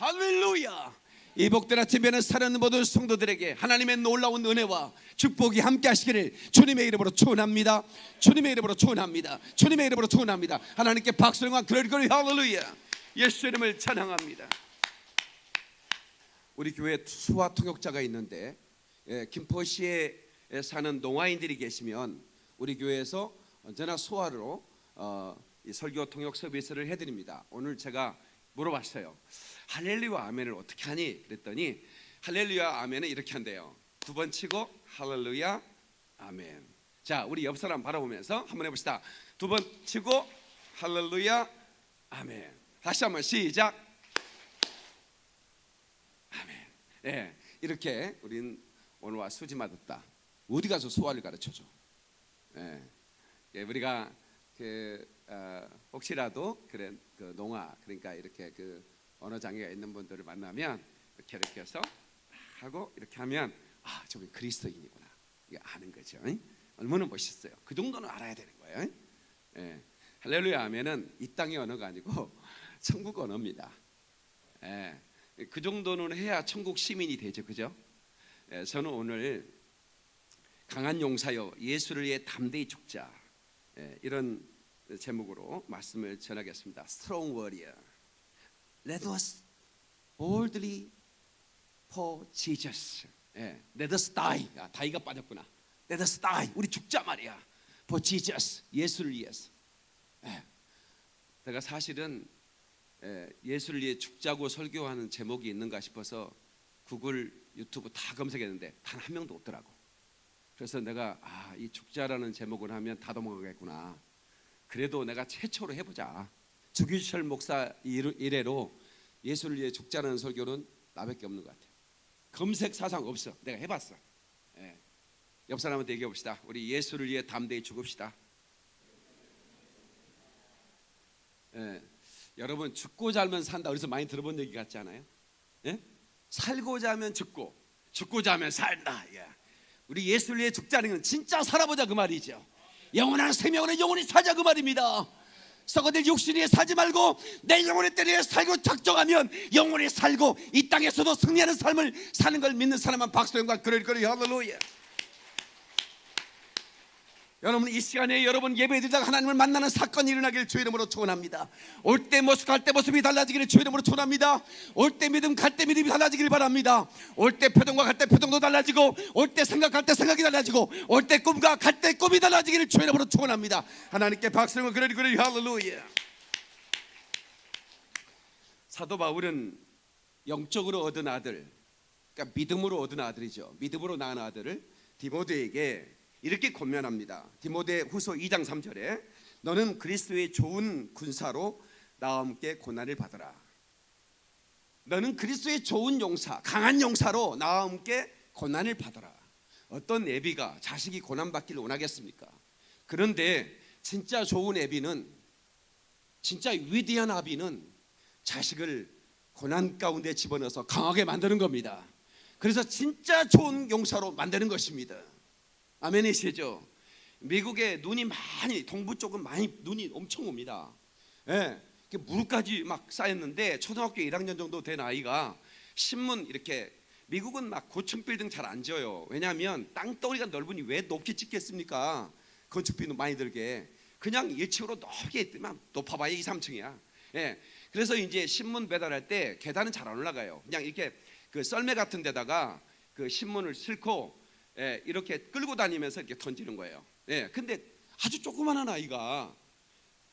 할렐루야. 이 복된 아침에는 사는 모든 성도들에게 하나님의 놀라운 은혜와 축복이 함께 하시기를 주님의 이름으로 축원합니다. 주님의 이름으로 축원합니다. 주님의 이름으로 축원합니다. 하나님께 박수와 그러리 할렐루야. 예수 이름을 찬양합니다. 우리 교회에 수화 통역자가 있는데 김포시에 사는 농아인들이 계시면 우리 교회에서 언제나 수화로 설교 통역 서비스를 해드립니다. 오늘 제가 물어봤어요. 할렐루야 아멘을 어떻게 하니? 그랬더니 할렐루야 아멘은 이렇게 한대요. 두 번 치고 할렐루야 아멘. 자, 우리 옆 사람 바라보면서 한번 해봅시다. 두 번 치고 할렐루야 아멘. 다시 한번 시작. 아멘. 네, 이렇게 우린 오늘 와 수지 맞았다. 어디 가서 수화를 가르쳐줘. 우리가 혹시라도 그런 농아, 그러니까 이렇게 언어 장애가 있는 분들을 만나면 이렇게 해서 하고 이렇게 하면 저분 그리스도인이구나 이게 아는 거죠. 얼마나 멋있어요. 그 정도는 알아야 되는 거예요. 할렐루야 하면은 이 땅의 언어가 아니고 천국 언어입니다. 그 정도는 해야 천국 시민이 되죠, 그죠? 저는 오늘 강한 용사여 예수를 위해 담대히 죽자 이런 제목으로 말씀을 전하겠습니다. Strong warrior, let us boldly for Jesus. Let us die. 다이가 빠졌구나. Let us die. 우리 죽자 말이야. For Jesus. 예수를 위해서. 내가 사실은 예수를 위해 죽자고 설교하는 제목이 있는가 싶어서 구글, 유튜브 다 검색했는데 단 한 명도 없더라고. 그래서 내가 이 죽자라는 제목을 하면 다 넘어가겠구나. 그래도 내가 최초로 해보자. 주기철 목사 이래로 예수를 위해 죽자는 설교는 나밖에 없는 것 같아요. 검색 사상 없어. 내가 해봤어. 옆 사람한테 얘기해 봅시다. 우리 예수를 위해 담대히 죽읍시다. 여러분 죽고자 하면 산다. 그래서 많이 들어본 얘기 같지 않아요? 살고자 하면 죽고 죽고자 하면 산다. 우리 예수를 위해 죽자는 건 진짜 살아보자 그 말이죠. 영원한 생명으로 영원히 살자 그 말입니다. 썩어질 육신 위에 살지 말고 내 영혼의 때리에 살고 작정하면 영원히 살고 이 땅에서도 승리하는 삶을 사는 걸 믿는 사람만 박수 영광 그러리 할렐루야. 여러분 이 시간에 여러분 예배드리다가 하나님을 만나는 사건이 일어나기를 주의 이름으로 축원합니다. 올 때 모습 갈 때 모습이 달라지기를 주의 이름으로 축원합니다. 올 때 믿음 갈 때 믿음이 달라지기를 바랍니다. 올 때 표정과 갈 때 표정도 달라지고 올 때 생각할 때 생각이 달라지고 올 때 꿈과 갈 때 꿈이 달라지기를 주의 이름으로 축원합니다. 하나님께 박수를 그러리 할렐루야. 사도 바울은 영적으로 얻은 아들, 그러니까 믿음으로 얻은 아들이죠. 믿음으로 낳은 아들을 디모데에게 이렇게 권면합니다. 디모데 후서 2장 3절에 너는 그리스도의 좋은 군사로 나와 함께 고난을 받으라. 너는 그리스도의 좋은 용사, 강한 용사로 나와 함께 고난을 받으라. 어떤 애비가 자식이 고난받기를 원하겠습니까? 그런데 진짜 좋은 애비는, 진짜 위대한 아비는 자식을 고난 가운데 집어넣어서 강하게 만드는 겁니다. 그래서 진짜 좋은 용사로 만드는 것입니다. 아멘이시죠? 미국에 눈이 많이, 동부 쪽은 많이 눈이 엄청 옵니다. 무릎까지 막 쌓였는데 초등학교 1학년 정도 된 아이가 신문 이렇게, 미국은 막 고층 빌딩 잘 안 지어요. 왜냐하면 땅덩어리가 넓으니 왜 높게 짓겠습니까? 건축비도 많이 들게. 그냥 1층으로 높게 뜨면 높아봐야 2, 3층이야. 그래서 이제 신문 배달할 때 계단은 잘 안 올라가요. 그냥 이렇게 썰매 같은 데다가 신문을 싣고 이렇게 끌고 다니면서 이렇게 던지는 거예요. 근데 아주 조그마한 아이가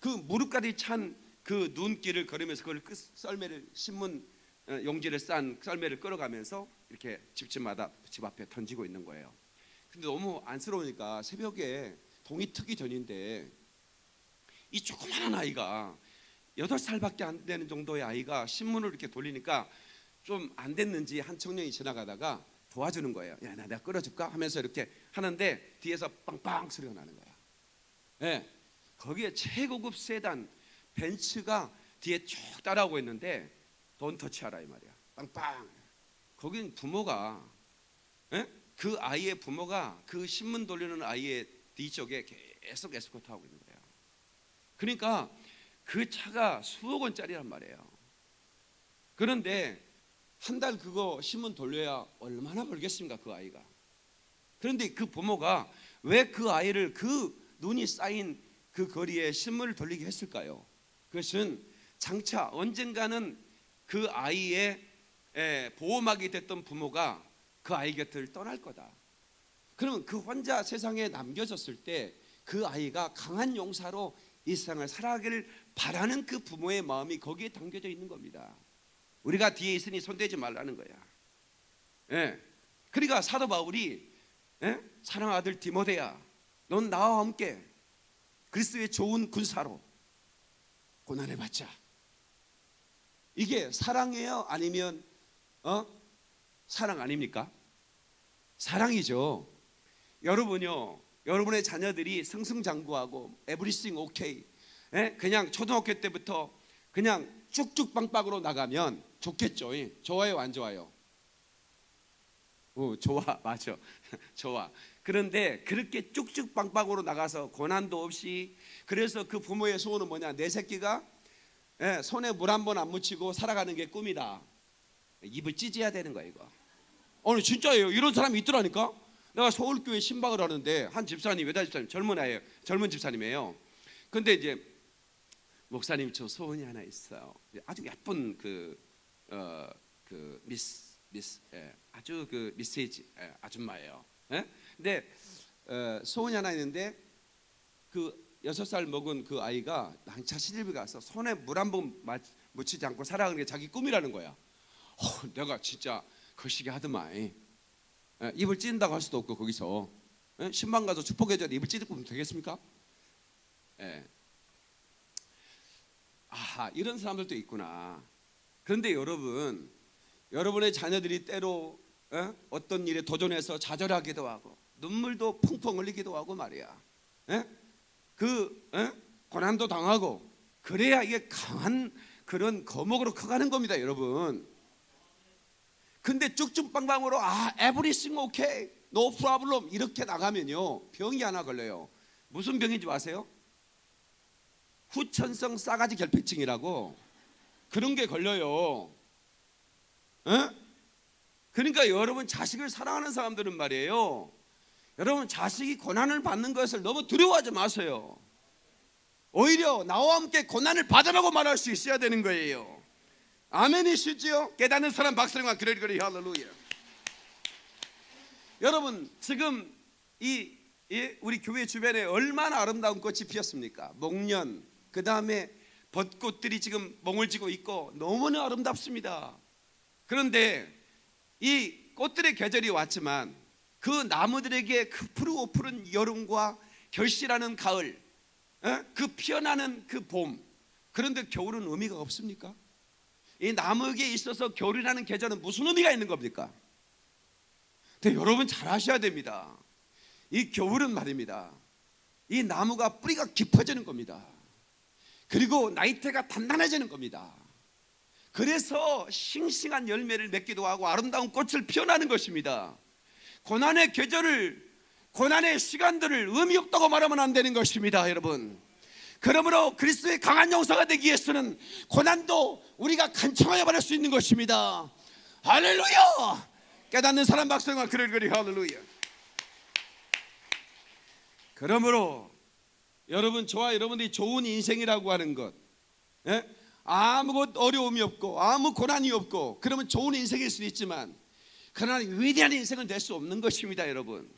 무릎까지 찬 눈길을 걸으면서 그걸 썰매를, 신문 용지를 싼 썰매를 끌어가면서 이렇게 집집마다 집 앞에 던지고 있는 거예요. 근데 너무 안쓰러우니까 새벽에 동이 트기 전인데 이 조그마한 아이가 8살밖에 안 되는 정도의 아이가 신문을 이렇게 돌리니까 좀 안 됐는지 한 청년이 지나가다가 도와주는 거예요. 야, 내가 끌어줄까? 하면서 이렇게 하는데 뒤에서 빵빵 소리가 나는 거야. 거기에 최고급 세단 벤츠가 뒤에 쭉 따라오고 있는데 돈 터치하라 이 말이야. 빵빵. 거긴 부모가, 그 아이의 부모가 그 신문 돌리는 아이의 뒤쪽에 계속 에스코트하고 있는 거예요. 그러니까 그 차가 수억 원짜리란 말이에요. 그런데 한 달 그거 신문 돌려야 얼마나 벌겠습니까, 그 아이가. 그런데 그 부모가 왜 그 아이를 그 눈이 쌓인 그 거리에 신문을 돌리게 했을까요? 그것은 장차 언젠가는 그 아이의 보호막이 됐던 부모가 그 아이 곁을 떠날 거다. 그러면 그 혼자 세상에 남겨졌을 때 그 아이가 강한 용사로 이 세상을 살아가기를 바라는 그 부모의 마음이 거기에 담겨져 있는 겁니다. 우리가 뒤에 있으니 손대지 말라는 거야. 그러니까 사도 바울이 사랑하는 아들 디모데야, 넌 나와 함께 그리스도의 좋은 군사로 고난을 받자. 이게 사랑이에요? 아니면 사랑 아닙니까? 사랑이죠. 여러분요, 여러분의 자녀들이 승승장구하고 에브리싱 오케이, 그냥 초등학교 때부터 그냥 쭉쭉 빵빵으로 나가면 좋겠죠. 좋아요, 안 좋아요? 좋아, 맞아. 좋아. 그런데 그렇게 쭉쭉 빵빵으로 나가서 고난도 없이, 그래서 그 부모의 소원은 뭐냐? 내 새끼가 손에 물 한 번 안 묻히고 살아가는 게 꿈이다. 입을 찢어야 되는 거야, 이거. 아니 진짜예요. 이런 사람이 있더라니까. 내가 서울교회 신방을 하는데 한 집사님, 여자 집사님, 젊은 집사님이에요. 근데 이제 목사님, 저 소원이 하나 있어요. 아주 예쁜 아주 그 미세지 아줌마예요. 근데 소원이 하나 있는데 그 6살 먹은 그 아이가 낭차 시집에 가서 손에 물 한 번 묻히지 않고 살아가는 게 자기 꿈이라는 거야. 내가 진짜 거시기 하더만. 입을 찢는다고 할 수도 없고 거기서 신방 가서 축복해줘야 입을 찢고 되겠습니까? 이런 사람들도 있구나. 그런데 여러분의 자녀들이 때로 어떤 일에 도전해서 좌절하기도 하고 눈물도 펑펑 흘리기도 하고 말이야. 고난도 당하고, 그래야 이게 강한 그런 거목으로 커가는 겁니다, 여러분. 근데 쭉쭉 빵빵으로 everything okay, no problem 이렇게 나가면요, 병이 하나 걸려요. 무슨 병인지 아세요? 후천성 싸가지 결핍증이라고 그런 게 걸려요. 그러니까 여러분, 자식을 사랑하는 사람들은 말이에요, 여러분 자식이 고난을 받는 것을 너무 두려워하지 마세요. 오히려 나와 함께 고난을 받으라고 말할 수 있어야 되는 거예요. 아멘이시죠? 깨닫는 사람 박수와 그러리 할렐루야. 여러분, 지금 우리 교회 주변에 얼마나 아름다운 꽃이 피었습니까? 목련, 그 다음에 벚꽃들이 지금 몽을 지고 있고 너무나 아름답습니다. 그런데 이 꽃들의 계절이 왔지만 그 나무들에게 그 푸르고푸른 여름과 결실하는 가을, 그 피어나는 그 봄, 그런데 겨울은 의미가 없습니까? 이 나무에게 있어서 겨울이라는 계절은 무슨 의미가 있는 겁니까? 근데 여러분 잘 아셔야 됩니다. 이 겨울은 말입니다, 이 나무가 뿌리가 깊어지는 겁니다. 그리고 나이테가 단단해지는 겁니다. 그래서 싱싱한 열매를 맺기도 하고 아름다운 꽃을 피워나는 것입니다. 고난의 계절을, 고난의 시간들을 의미 없다고 말하면 안 되는 것입니다, 여러분. 그러므로 그리스도의 강한 용사가 되기 위해서는 고난도 우리가 간청하여 받을 수 있는 것입니다. 할렐루야. 깨닫는 사람 박수와 그러리 할렐루야. 그러므로 여러분, 저와 여러분들이 좋은 인생이라고 하는 것, 아무 어려움이 없고 아무 고난이 없고 그러면 좋은 인생일 수도 있지만, 그러나 위대한 인생은 될 수 없는 것입니다, 여러분.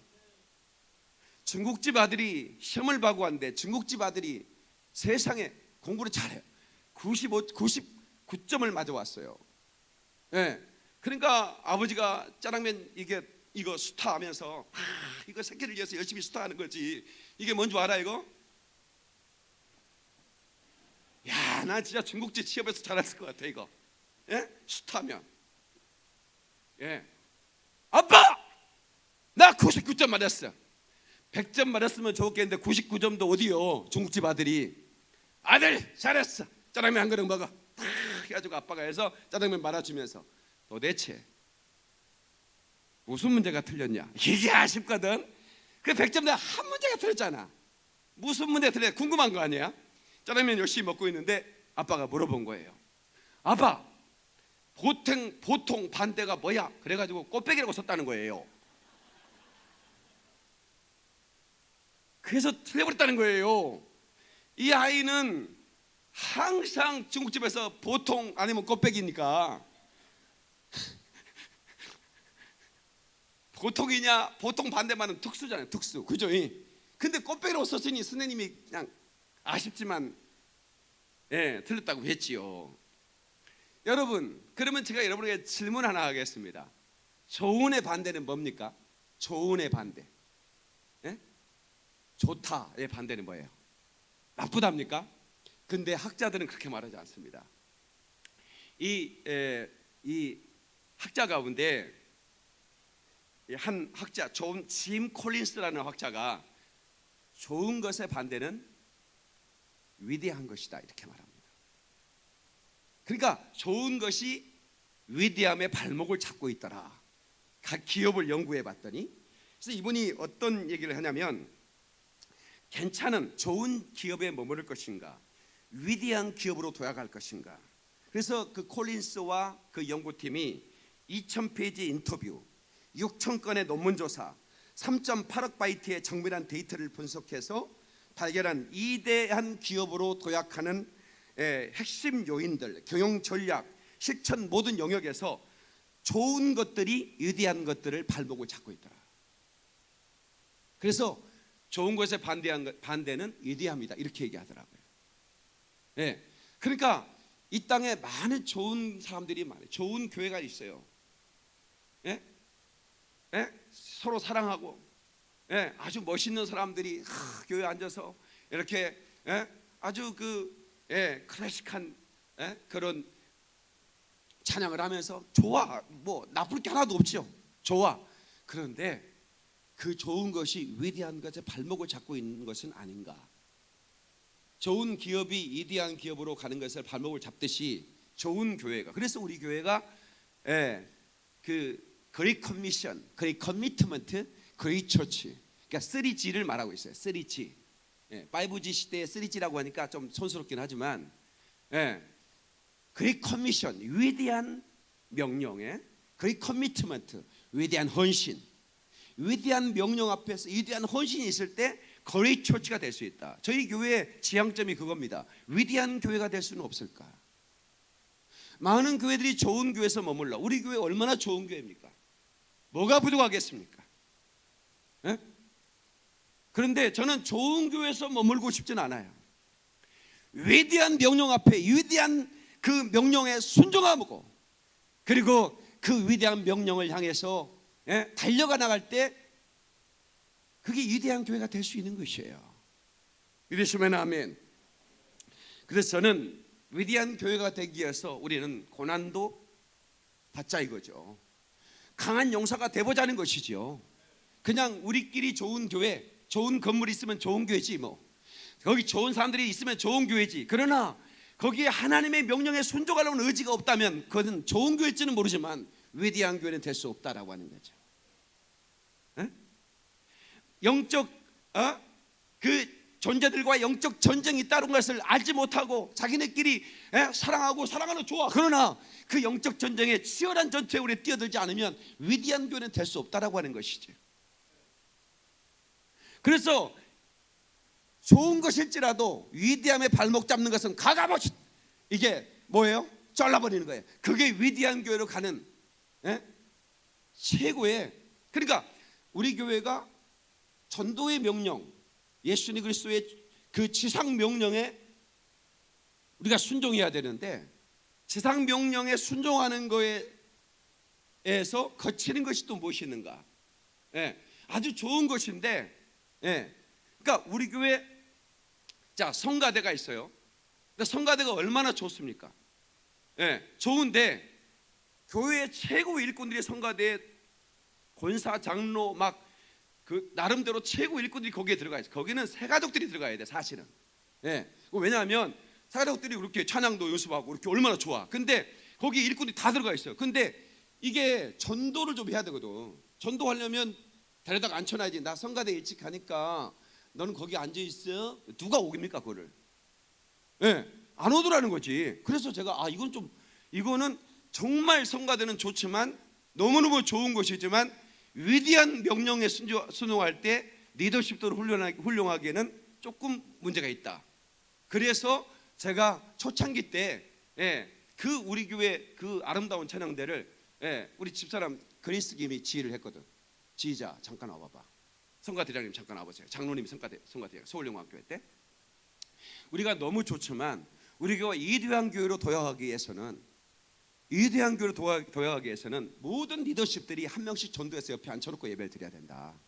중국집 아들이 시험을 보고 왔는데 중국집 아들이 세상에 공부를 잘해요. 99점을 맞아왔어요. 그러니까 아버지가 짜장면 이거 수타하면서 이거 새끼를 위해서 열심히 수타하는 거지. 이게 뭔지 알아 이거? 야, 나 진짜 중국집 취업해서 잘했을 것 같아 이거. 수타면. 아빠, 나 99점 맞았어. 100점 맞았으면 좋겠는데 99점도 어디요? 중국집 아들이. 아들 잘했어, 짜장면 한 그릇 먹어. 해가지고 아빠가 해서 짜장면 말아주면서, 도대체 무슨 문제가 틀렸냐? 이게 아쉽거든. 그 100점 내가 한 문제가 틀렸잖아. 무슨 문제가 틀렸냐 궁금한 거 아니야? 짜장면 열심히 먹고 있는데 아빠가 물어본 거예요. 아빠, 보통 반대가 뭐야? 그래가지고 꽃배기라고 썼다는 거예요. 그래서 틀려버렸다는 거예요. 이 아이는 항상 중국집에서 보통 아니면 꽃배기니까 보통이냐 보통 반대만은 특수잖아요. 특수, 그죠? 근데 꽃배기라고 썼으니 선생님이 그냥 아쉽지만 틀렸다고 했지요. 여러분, 그러면 제가 여러분에게 질문 하나 하겠습니다. 좋은의 반대는 뭡니까? 좋은의 반대, 좋다의 반대는 뭐예요? 나쁘답니까? 근데 학자들은 그렇게 말하지 않습니다. 이 학자 가운데 한 학자, 짐 콜린스라는 학자가 좋은 것의 반대는 위대한 것이다 이렇게 말합니다. 그러니까 좋은 것이 위대함의 발목을 잡고 있더라. 각 기업을 연구해 봤더니, 그래서 이분이 어떤 얘기를 하냐면, 괜찮은 좋은 기업에 머무를 것인가, 위대한 기업으로 도약할 것인가. 그래서 그 콜린스와 그 연구팀이 2000페이지 인터뷰, 6000건의 논문 조사, 3.8억 바이트의 정밀한 데이터를 분석해서 발견한 위대한 기업으로 도약하는 핵심 요인들, 경영 전략, 실천 모든 영역에서 좋은 것들이 위대한 것들을 발목을 잡고 있더라. 그래서 좋은 것에 반대는 위대합니다 이렇게 얘기하더라고요. 그러니까 이 땅에 많은 좋은 사람들이 많아요. 좋은 교회가 있어요. 서로 사랑하고 아주 멋있는 사람들이 교회에 앉아서 이렇게 아주 클래식한 그런 찬양을 하면서 좋아. 뭐 나쁠 게 하나도 없죠. 좋아. 그런데 그 좋은 것이 위대한 것에 발목을 잡고 있는 것은 아닌가. 좋은 기업이 위대한 기업으로 가는 것을 발목을 잡듯이 좋은 교회가, 그래서 우리 교회가 그 그레이트 커미션, 그레이트 커미트먼트, 그레이트 처치, 그러니까 3G를 말하고 있어요. 3G. 5G 시대에 3G라고 하니까 좀 촌스럽긴 하지만 그레이트 커미션, 위대한 명령에, 그레이트 커미트먼트, 위대한 헌신, 위대한 명령 앞에서 위대한 헌신이 있을 때 그레이트 처치가 될 수 있다. 저희 교회의 지향점이 그겁니다. 위대한 교회가 될 수는 없을까? 많은 교회들이 좋은 교회에서 머물러. 우리 교회 얼마나 좋은 교회입니까? 뭐가 부족하겠습니까? 그런데 저는 좋은 교회에서 머물고 싶진 않아요. 위대한 명령 앞에 위대한 그 명령에 순종하고, 그리고 그 위대한 명령을 향해서 달려가 나갈 때 그게 위대한 교회가 될 수 있는 것이에요. 믿으시면 아멘. 그래서 저는 위대한 교회가 되기 위해서 우리는 고난도 받자 이거죠. 강한 용사가 돼보자는 것이죠. 그냥 우리끼리 좋은 교회, 좋은 건물이 있으면 좋은 교회지 뭐, 거기 좋은 사람들이 있으면 좋은 교회지. 그러나 거기에 하나님의 명령에 순종하려는 의지가 없다면 그것은 좋은 교회일지는 모르지만 위대한 교회는 될 수 없다라고 하는 거죠. 영적 그 존재들과 영적 전쟁이 있다는 것을 알지 못하고 자기네끼리 사랑하고 사랑하는 좋아. 그러나 그 영적 전쟁에 치열한 전투에 우리 뛰어들지 않으면 위대한 교회는 될 수 없다라고 하는 것이죠. 그래서 좋은 것일지라도 위대함에 발목 잡는 것은 가감없이 이게 뭐예요? 잘라버리는 거예요. 그게 위대한 교회로 가는 최고의, 그러니까 우리 교회가 전도의 명령, 예수님 그리스도의 그 지상 명령에 우리가 순종해야 되는데, 지상 명령에 순종하는 거에서 거치는 것이 또 무엇이 있는가? 아주 좋은 것인데, 그러니까 우리 교회 자 성가대가 있어요. 근데 성가대가 얼마나 좋습니까? 좋은데 교회의 최고 일꾼들이 성가대에 권사, 장로 막 그 나름대로 최고 일꾼들이 거기에 들어가 있어요. 거기는 새가족들이 들어가야 돼 사실은. 왜냐하면 새가족들이 그렇게 찬양도 연습하고 이렇게 얼마나 좋아. 근데 거기 일꾼들이 다 들어가 있어요. 근데 이게 전도를 좀 해야 되거든. 전도하려면 데려다가 앉혀놔야지. 나 성가대 일찍 가니까 너는 거기 앉아 있어. 누가 오깁니까 그거를? 안 오더라는 거지. 그래서 제가 이거는 정말 성가대는 좋지만 너무너무 좋은 것이지만 위대한 명령에 순종할 때 리더십도 훌륭하기에는 조금 문제가 있다. 그래서 제가 초창기 때 그 우리 교회 그 아름다운 찬양대를 우리 집사람 그리스 김이 지휘를 했거든. 지휘자 잠깐 와봐봐. 성가대장님 잠깐 와보세요. 장로님 성가대장 서울영광교회 때 우리가 너무 좋지만 우리 교회 이대한 교회로 도약하기 위해서는 모든 리더십들이 한 명씩 전도해서 옆에 앉혀놓고 예배를 드려야 된다.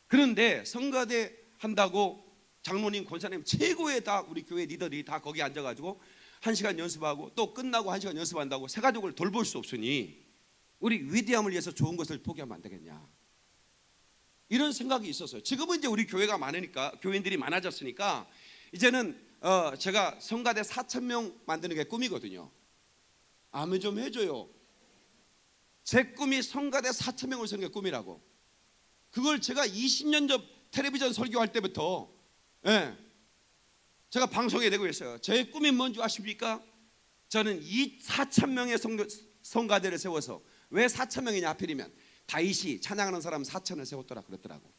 그런데 성가대 한다고 장로님, 권사님 최고의 다 우리 교회 리더들이 다 거기 앉아가지고 1시간 연습하고 또 끝나고 1시간 연습한다고 새 가족을 돌볼 수 없으니 우리 위대함을 위해서 좋은 것을 포기하면 안 되겠냐, 이런 생각이 있었어요. 지금은 이제 우리 교회가 많으니까, 교인들이 많아졌으니까 이제는 제가 성가대 4,000명 만드는 게 꿈이거든요. 아멘 좀 해줘요. 제 꿈이 성가대 4,000명을 세우는 게 꿈이라고. 그걸 제가 20년 전 텔레비전 설교할 때부터 제가 방송에 내고 있어요. 제 꿈이 뭔지 아십니까? 저는 이 4,000명의 성가대를 세워서, 왜 4,000명이냐 하필이면 다윗이 찬양하는 사람 4,000을 세웠더라 그랬더라고.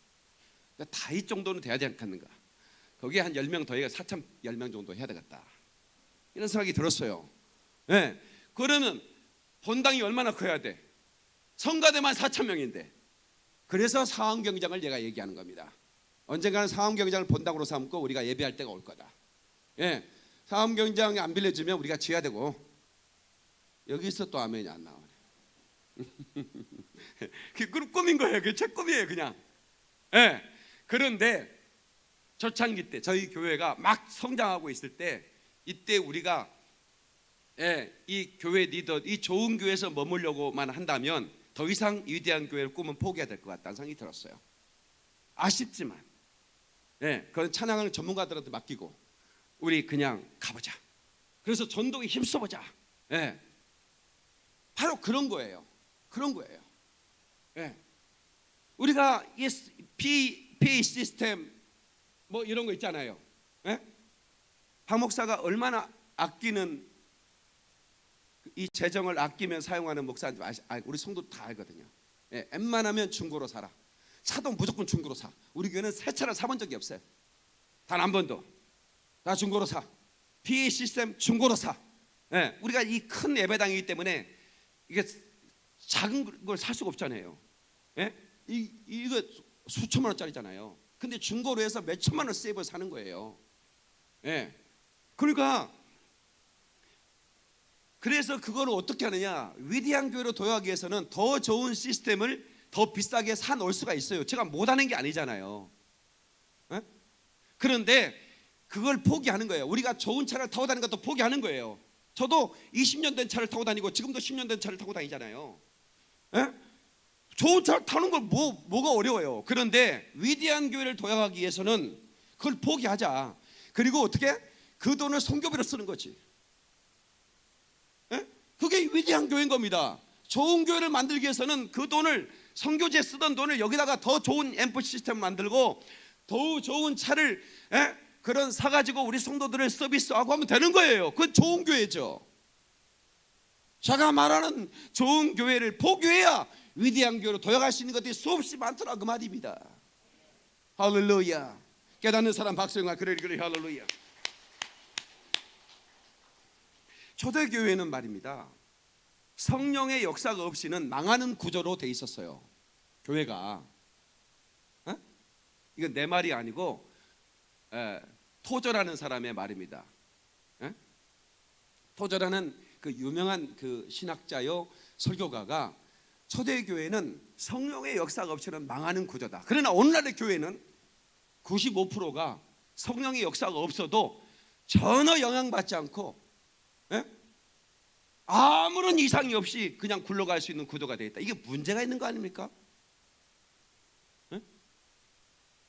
다윗 정도는 돼야 되지 않겠는가. 거기에 한 10명 더해가 4,010명 정도 해야 되겠다, 이런 생각이 들었어요. 그러면 본당이 얼마나 커야 돼? 성가대만 4,000명인데. 그래서 상암경장을 제가 얘기하는 겁니다. 언젠가는 상암경장을 본당으로 삼고 우리가 예배할 때가 올 거다. 상암경장이 안 빌려주면 우리가 지어야 되고. 여기서 또 아멘이 안 나오네. 그 꿈인 거예요. 그게 제 꿈이에요 그냥. 그런데 초창기 때 저희 교회가 막 성장하고 있을 때, 이때 우리가 이 교회 리더, 이 좋은 교회에서 머물려고만 한다면 더 이상 위대한 교회를 꿈은 포기해야 될 것 같다는 생각이 들었어요. 아쉽지만 그건 찬양하는 전문가들한테 맡기고 우리 그냥 가보자. 그래서 전도에 힘써보자. 바로 그런 거예요. 우리가 PA 시스템 뭐 이런 거 있잖아요. 박 목사가 얼마나 아끼는, 이 재정을 아끼면 사용하는 목사인지 우리 성도 다 알거든요. 웬만하면 중고로 사라. 차도 무조건 중고로 사. 우리 교회는 새 차를 사본 적이 없어요. 단 한 번도. 다 중고로 사. PA 시스템 중고로 사. 우리가 이 큰 예배당이기 때문에 이게 작은 걸 살 수가 없잖아요. 이거 수천만 원짜리잖아요. 근데 중고로 해서 몇 천만 원 세이브 사는 거예요. 그러니까 그래서 그걸 어떻게 하느냐, 위대한 교회로 도약하기 위해서는 더 좋은 시스템을 더 비싸게 사 놓을 수가 있어요. 제가 못하는 게 아니잖아요. 그런데 그걸 포기하는 거예요. 우리가 좋은 차를 타고 다니는 것도 포기하는 거예요. 저도 20년 된 차를 타고 다니고 지금도 10년 된 차를 타고 다니잖아요. 좋은 차를 타는 걸 뭐가 어려워요. 그런데 위대한 교회를 도약하기 위해서는 그걸 포기하자. 그리고 어떻게? 그 돈을 선교비로 쓰는 거지. 그게 위대한 교회인 겁니다. 좋은 교회를 만들기 위해서는 그 돈을, 선교지에 쓰던 돈을 여기다가 더 좋은 앰프 시스템을 만들고 더 좋은 차를 그런 사가지고 우리 성도들을 서비스하고 하면 되는 거예요. 그건 좋은 교회죠. 제가 말하는 좋은 교회를 포기해야 위대한 교회로 도약할 수 있는 것들이 수없이 많더라, 그 말입니다. 할렐루야. 깨닫는 사람 박수영아. 그래 할렐루야. 초대교회는 말입니다, 성령의 역사가 없이는 망하는 구조로 돼 있었어요. 교회가. 이건 내 말이 아니고 토저라는 사람의 말입니다. 토저라는 그 유명한 그 신학자요 설교가가 초대교회는 성령의 역사가 없이는 망하는 구조다. 그러나 오늘날의 교회는 95%가 성령의 역사가 없어도 전혀 영향받지 않고 아무런 이상이 없이 그냥 굴러갈 수 있는 구도가 되어 있다. 이게 문제가 있는 거 아닙니까?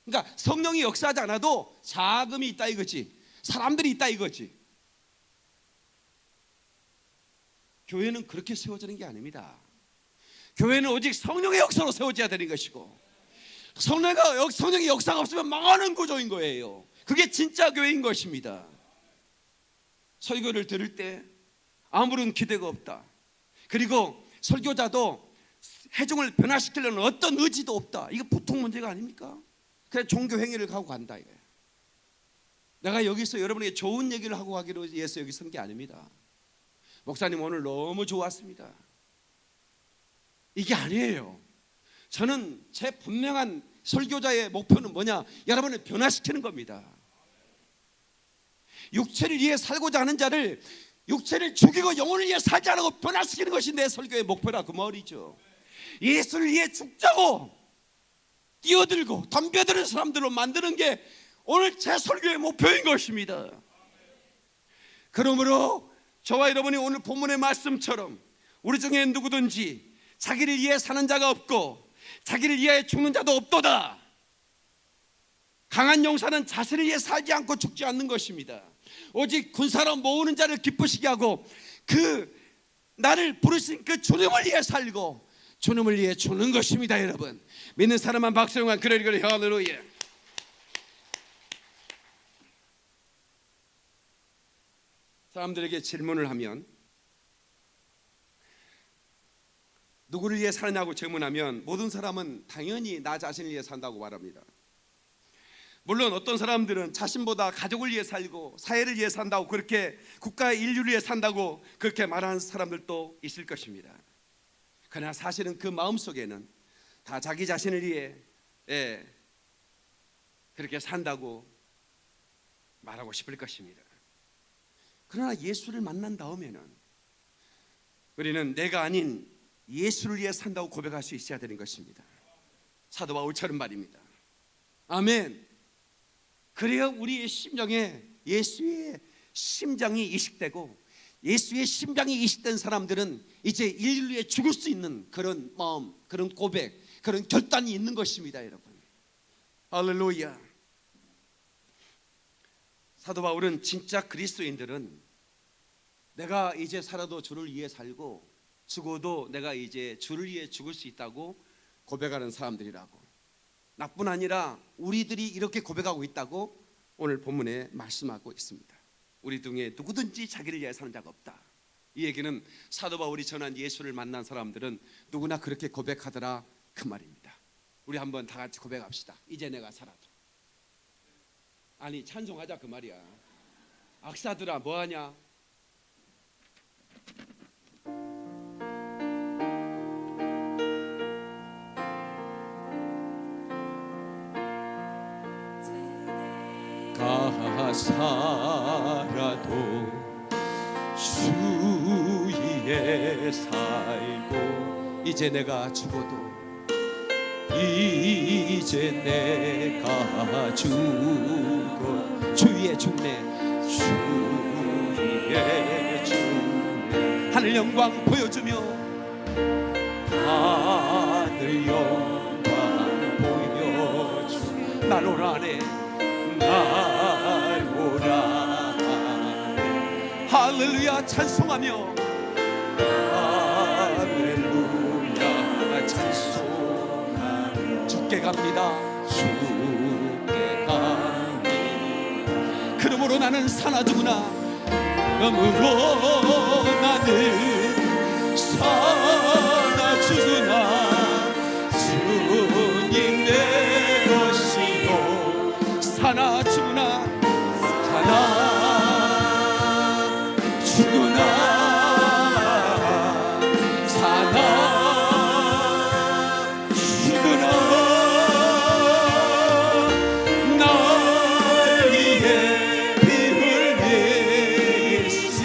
그러니까 성령이 역사하지 않아도 자금이 있다 이거지, 사람들이 있다 이거지. 교회는 그렇게 세워지는 게 아닙니다. 교회는 오직 성령의 역사로 세워져야 되는 것이고, 성령의 역사가 없으면 망하는 구조인 거예요. 그게 진짜 교회인 것입니다. 설교를 들을 때 아무런 기대가 없다. 그리고 설교자도 회중을 변화시키려는 어떤 의지도 없다. 이거 보통 문제가 아닙니까? 그냥 종교 행위를 하고 간다 이거예요. 내가 여기서 여러분에게 좋은 얘기를 하고 가기로 위해서 여기 선 게 아닙니다. 목사님 오늘 너무 좋았습니다. 이게 아니에요. 저는 제 분명한 설교자의 목표는 뭐냐? 여러분을 변화시키는 겁니다. 육체를 위해 살고자 하는 자를 육체를 죽이고 영혼을 위해 살지 않고 변화시키는 것이 내 설교의 목표라 그 말이죠. 예수를 위해 죽자고 뛰어들고 덤벼드는 사람들로 만드는 게 오늘 제 설교의 목표인 것입니다. 그러므로 저와 여러분이 오늘 본문의 말씀처럼 우리 중에 누구든지 자기를 위해 사는 자가 없고 자기를 위해 죽는 자도 없도다. 강한 용사는 자신을 위해 살지 않고 죽지 않는 것입니다. 오직 군사로 모으는 자를 기쁘시게 하고 그 나를 부르신 그 주님을 위해 살고 주님을 위해 죽는 것입니다. 여러분 믿는 사람만 박수영한 그래 할렐루야. 사람들에게 질문을 하면 누구를 위해 사느냐고 질문하면 모든 사람은 당연히 나 자신을 위해 산다고 말합니다. 물론 어떤 사람들은 자신보다 가족을 위해 살고 사회를 위해 산다고 그렇게 국가의 인류를 위해 산다고 그렇게 말하는 사람들도 있을 것입니다. 그러나 사실은 그 마음속에는 다 자기 자신을 위해 그렇게 산다고 말하고 싶을 것입니다. 그러나 예수를 만난 다음에는 우리는 내가 아닌 예수를 위해 산다고 고백할 수 있어야 되는 것입니다. 사도 바울처럼 말입니다. 아멘. 그래야 우리의 심정에 예수의 심장이 이식되고 예수의 심장이 이식된 사람들은 이제 인류에 죽을 수 있는 그런 마음, 그런 고백, 그런 결단이 있는 것입니다. 여러분 할렐루야. 사도 바울은 진짜 그리스도인들은 내가 이제 살아도 주를 위해 살고 죽어도 내가 이제 주를 위해 죽을 수 있다고 고백하는 사람들이라고, 나뿐 아니라 우리들이 이렇게 고백하고 있다고 오늘 본문에 말씀하고 있습니다. 우리 중에 누구든지 자기를 위해 사는 자가 없다. 이 얘기는 사도 바울이 전한 예수를 만난 사람들은 누구나 그렇게 고백하더라 그 말입니다. 우리 한번 다 같이 고백합시다. 이제 내가 살아도. 아니 찬송하자 그 말이야. 악사들아 뭐하냐? 가사라도 주 위에 살고 이제 내가 죽어도 이제 내가 죽어 주 위에 죽네 주 위에 죽네 하늘 영광 보여주며 하늘 영광 보여주며 날 오라네 날 오라네 할렐루야 찬송하며 할렐루야 찬송하며 죽게 갑니다 죽게 갑니다 그러므로 나는 사나 죽으나 그러므로 나는 사나 죽으나 주님 내 것이요 사나 죽으나 사나 죽으나 사나 죽으나 날 위해 피 흘리신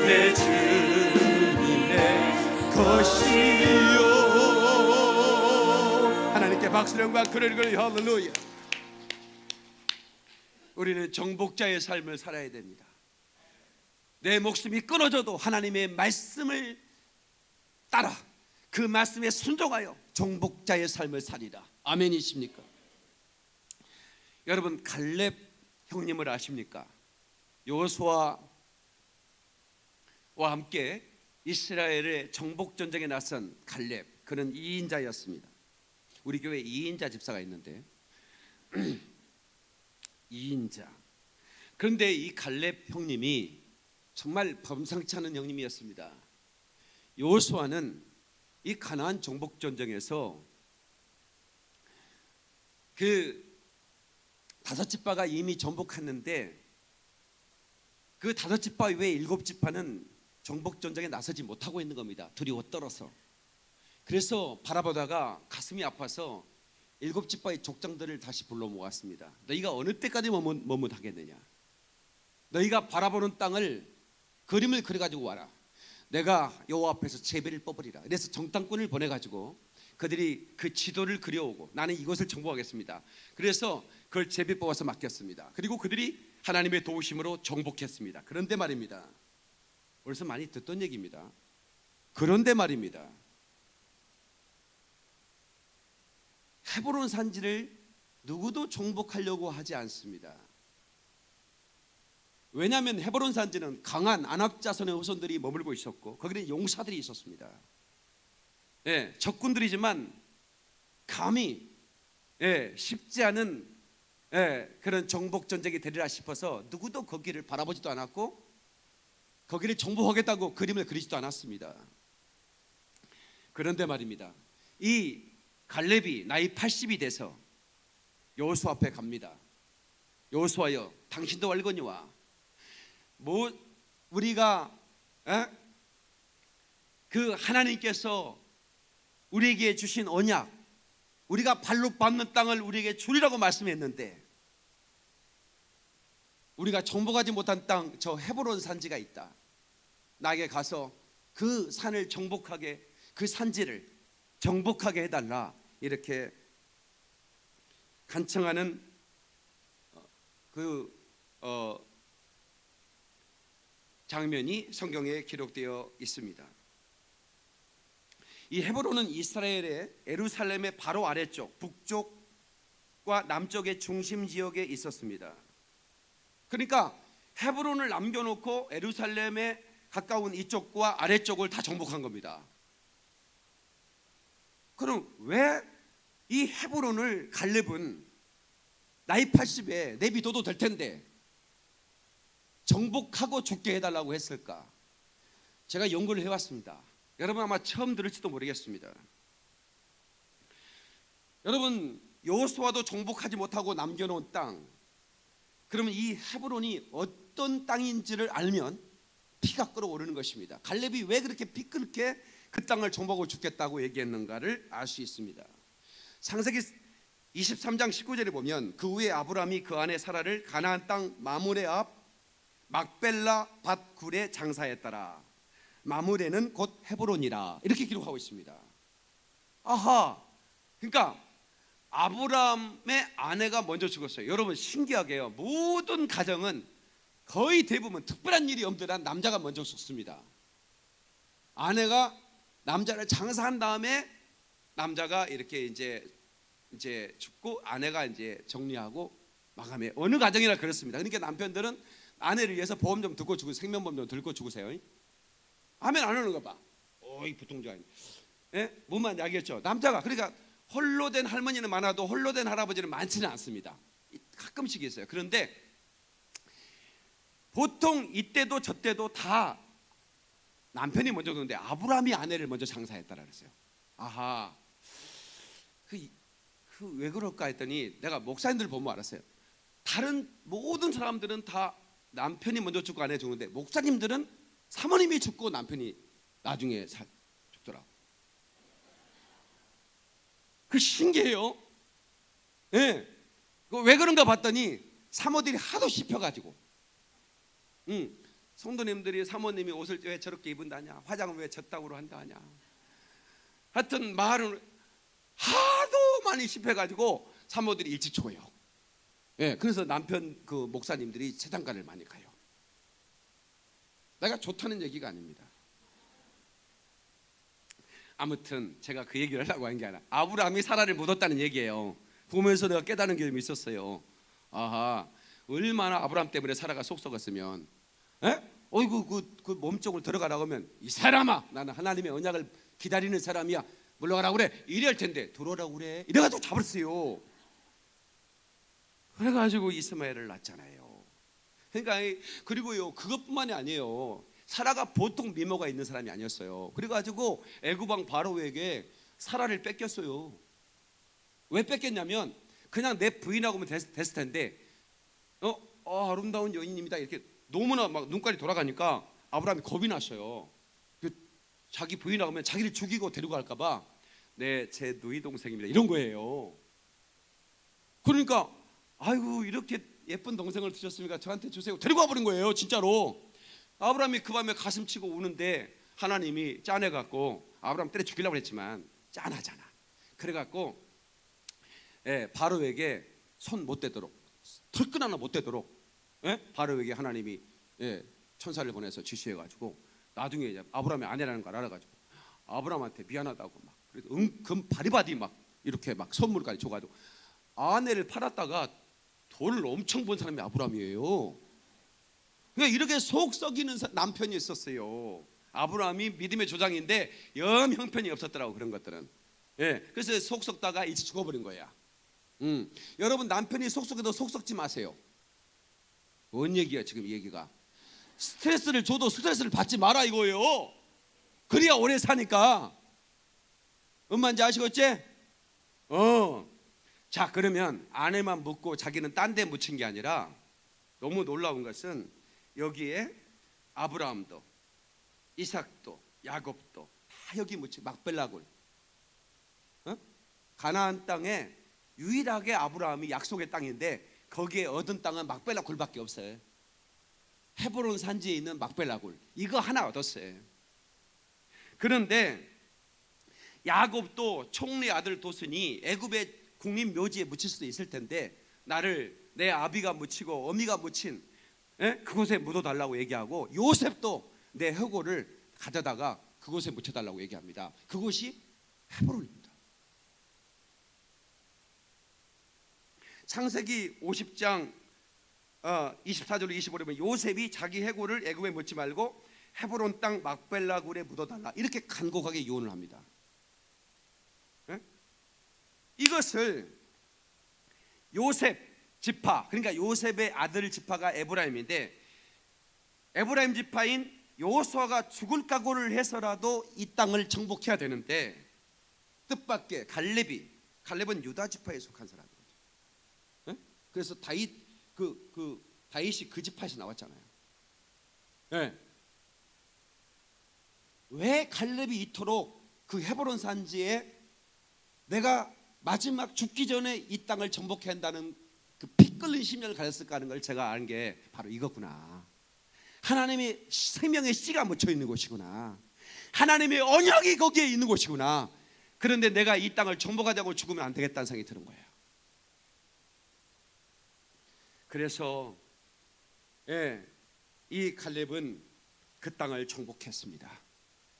내 주님의 것이요 하나님께 박수를 영광 그를 할렐루야. 우리는 정복자의 삶을 살아야 됩니다. 내 목숨이 끊어져도 하나님의 말씀을 따라 그 말씀에 순종하여 정복자의 삶을 살리라. 아멘이십니까? 여러분 갈렙 형님을 아십니까? 여호수아와 함께 이스라엘의 정복전쟁에 나선 갈렙, 그는 2인자였습니다. 우리 교회에 2인자 집사가 있는데 2인자. 그런데 이 갈렙 형님이 정말 범상치 않은 형님이었습니다. 여호수아는 이 가나안 정복 전쟁에서 그 다섯 지파가 이미 정복했는데 그 다섯 지파 외에 일곱 지파는 정복 전쟁에 나서지 못하고 있는 겁니다. 두려워 떨어서. 그래서 바라보다가 가슴이 아파서 일곱 지파의 족장들을 다시 불러 모았습니다. 너희가 어느 때까지 머뭇하겠느냐? 너희가 바라보는 땅을 그림을 그려가지고 와라. 내가 여호와 앞에서 제비를 뽑으리라. 그래서 정탐꾼을 보내가지고 그들이 그 지도를 그려오고 나는 이것을 정복하겠습니다. 그래서 그걸 제비 뽑아서 맡겼습니다. 그리고 그들이 하나님의 도우심으로 정복했습니다. 그런데 말입니다. 벌써 많이 듣던 얘기입니다. 그런데 말입니다. 헤브론 산지를 누구도 정복하려고 하지 않습니다. 왜냐하면 헤브론 산지는 강한 아낙 자손의 후손들이 머물고 있었고 거기는 용사들이 있었습니다. 적군들이지만 감히 쉽지 않은 그런 정복 전쟁이 되리라 싶어서 누구도 거기를 바라보지도 않았고 거기를 정복하겠다고 그림을 그리지도 않았습니다. 그런데 말입니다. 이 갈렙이 나이 80이 돼서 여호수아 앞에 갑니다. 여호수아여, 당신도 알거니와 우리가 그 하나님께서 우리에게 주신 언약, 우리가 발로 밟는 땅을 우리에게 주리라고 말씀했는데 우리가 정복하지 못한 땅, 저 헤브론 산지가 있다. 나에게 가서 그 산을 정복하게, 그 산지를 정복하게 해달라. 이렇게 간청하는 장면이 성경에 기록되어 있습니다. 이 헤브론은 이스라엘의 예루살렘의 바로 아래쪽, 북쪽과 남쪽의 중심 지역에 있었습니다. 그러니까 헤브론을 남겨놓고 예루살렘에 가까운 이쪽과 아래쪽을 다 정복한 겁니다. 그럼 왜 이 헤브론을 갈렙은 나이 80에 내비둬도 될 텐데 정복하고 죽게 해달라고 했을까? 제가 연구를 해왔습니다. 여러분 아마 처음 들을지도 모르겠습니다. 여러분 여호수아도 정복하지 못하고 남겨놓은 땅, 그러면 이 헤브론이 어떤 땅인지를 알면 피가 끓어오르는 것입니다. 갈렙이 왜 그렇게 피 끓게 그 땅을 정복하고 죽겠다고 얘기했는가를 알 수 있습니다. 창세기 23장 19절에 보면 그 후에 아브라함이 그 아내 사라를 가나안 땅 마므레 앞 막벨라 밭굴에 장사했더라. 마므레는 곧 헤브론이라. 이렇게 기록하고 있습니다. 아하, 그러니까 아브라함의 아내가 먼저 죽었어요. 여러분 신기하게요, 모든 가정은 거의 대부분 특별한 일이 없는 한 남자가 먼저 죽습니다. 아내가 남자를 장사한 다음에 남자가 이렇게 이제 죽고 아내가 이제 정리하고 마감해. 어느 가정이나 그렇습니다. 그러니까 남편들은 아내를 위해서 보험 좀 들고 죽으세요. 생명보험 좀 들고 죽으세요. 하면 안 하는 거 봐. 어이 보통자. 뭐만 이야기했죠. 남자가, 그러니까 홀로 된 할머니는 많아도 홀로 된 할아버지는 많지는 않습니다. 가끔씩 있어요. 그런데 보통 이때도 저때도 다 남편이 먼저 그러는데 아브라함이 아내를 먼저 장사했다라 그랬어요. 아하, 왜 그럴까 했더니 내가 목사님들 보면 알았어요. 다른 모든 사람들은 다 남편이 먼저 죽고 아내 죽는데 목사님들은 사모님이 죽고 남편이 나중에 죽더라고. 그 신기해요. 왜 그런가 봤더니 사모들이 하도 씹혀가지고, 성도님들이 사모님이 옷을 왜 저렇게 입은다냐, 화장을 왜 저따구로 한다냐, 하여튼 말은 하도 많이 씹혀가지고 사모들이 일찍 죽어요. 그래서 남편 그 목사님들이 세상가를 많이 가요. 내가 좋다는 얘기가 아닙니다. 아무튼 제가 그 얘기를 하려고 한 게 아니라 아브라함이 사라를 묻었다는 얘기예요. 보면서 내가 깨달은 게 좀 있었어요. 아하, 얼마나 아브라함 때문에 사라가 속 썩었으면, 어이구 그 몸쪽을 들어가라고 하면 이 사람아, 나는 하나님의 언약을 기다리는 사람이야, 물러가라고 그래, 이럴 텐데 들어오라고 그래, 이래가지고 잡았어요. 그래가지고 이스마엘을 낳잖아요. 그러니까 그리고요, 그것뿐만이 아니에요. 사라가 보통 미모가 있는 사람이 아니었어요. 그래가지고 애굽 왕 바로에게 사라를 뺏겼어요. 왜 뺏겼냐면 그냥 내 부인하고만 됐을 텐데 아름다운 여인입니다 이렇게 너무나 막 눈깔이 돌아가니까 아브라함이 겁이 났어요. 자기 부인하고면 자기를 죽이고 데리고 갈까봐 제 누이 동생입니다 이런 거예요. 그러니까 아이고 이렇게 예쁜 동생을 두셨으니까 저한테 주세요 데리고 와버린 거예요. 진짜로 아브라함이 그 밤에 가슴 치고 우는데 하나님이 짠해갖고 아브라함 때려 죽이려고 했지만 짠하잖아. 그래갖고 바로에게 손 못 대도록 털끈 하나 못 대도록 바로에게 하나님이 천사를 보내서 지시해가지고 나중에 이제 아브라함의 아내라는 걸 알아가지고 아브라함한테 미안하다고 막 그래서 은금 바리바디 막 이렇게 막 선물까지 줘가지고 아내를 팔았다가 돈을 엄청 번 사람이 아브라함이에요. 그러니까 이렇게 속 썩이는 남편이 있었어요. 아브라함이 믿음의 조상인데 영 형편이 없었더라고 그런 것들은. 그래서 속 썩다가 이제 죽어버린 거야. 여러분 남편이 속 썩여도 속 썩지 마세요. 뭔 얘기야 지금 이 얘기가. 스트레스를 줘도 스트레스를 받지 마라 이거예요. 그래야 오래 사니까. 뭔 말인지 아시겠지? 자 그러면 아내만 묻고 자기는 딴 데 묻힌 게 아니라 너무 놀라운 것은 여기에 아브라함도 이삭도 야곱도 다 여기 묻힌 막벨라굴 가나안 땅에 유일하게 아브라함이 약속의 땅인데 거기에 얻은 땅은 막벨라 굴밖에 없어요. 헤브론 산지에 있는 막벨라 굴 이거 하나 얻었어요. 그런데 야곱도 총리 아들 도슨이 애굽의 국립 묘지에 묻힐 수도 있을 텐데 나를 내 아비가 묻히고 어미가 묻힌 그곳에 묻어달라고 얘기하고 요셉도 내 흑오를 가져다가 그곳에 묻혀달라고 얘기합니다. 그곳이 헤브론입니다. 창세기 50장 24절로 25절에 보면 요셉이 자기 해골을 애굽에 묻지 말고 헤브론 땅 막벨라 굴에 묻어달라 이렇게 간곡하게 요원을 합니다. 이것을 요셉 지파 그러니까 요셉의 아들 지파가 에브라임인데 에브라임 지파인 여호수아가 죽을 각오를 해서라도 이 땅을 정복해야 되는데 뜻밖의 갈렙은 유다 지파에 속한 사람이거든요. 그래서 다윗이 그 지파에서 나왔잖아요. 왜 갈렙이 이토록 그 헤브론 산지에 내가 마지막 죽기 전에 이 땅을 정복해야 한다는 그 피 끓는 심령을 가졌을까 하는 걸 제가 아는 게 바로 이거구나. 하나님의 생명의 씨가 묻혀 있는 곳이구나. 하나님의 언약이 거기에 있는 곳이구나. 그런데 내가 이 땅을 정복하자고 죽으면 안 되겠다는 생각이 드는 거예요. 그래서 이 갈렙은 그 땅을 정복했습니다.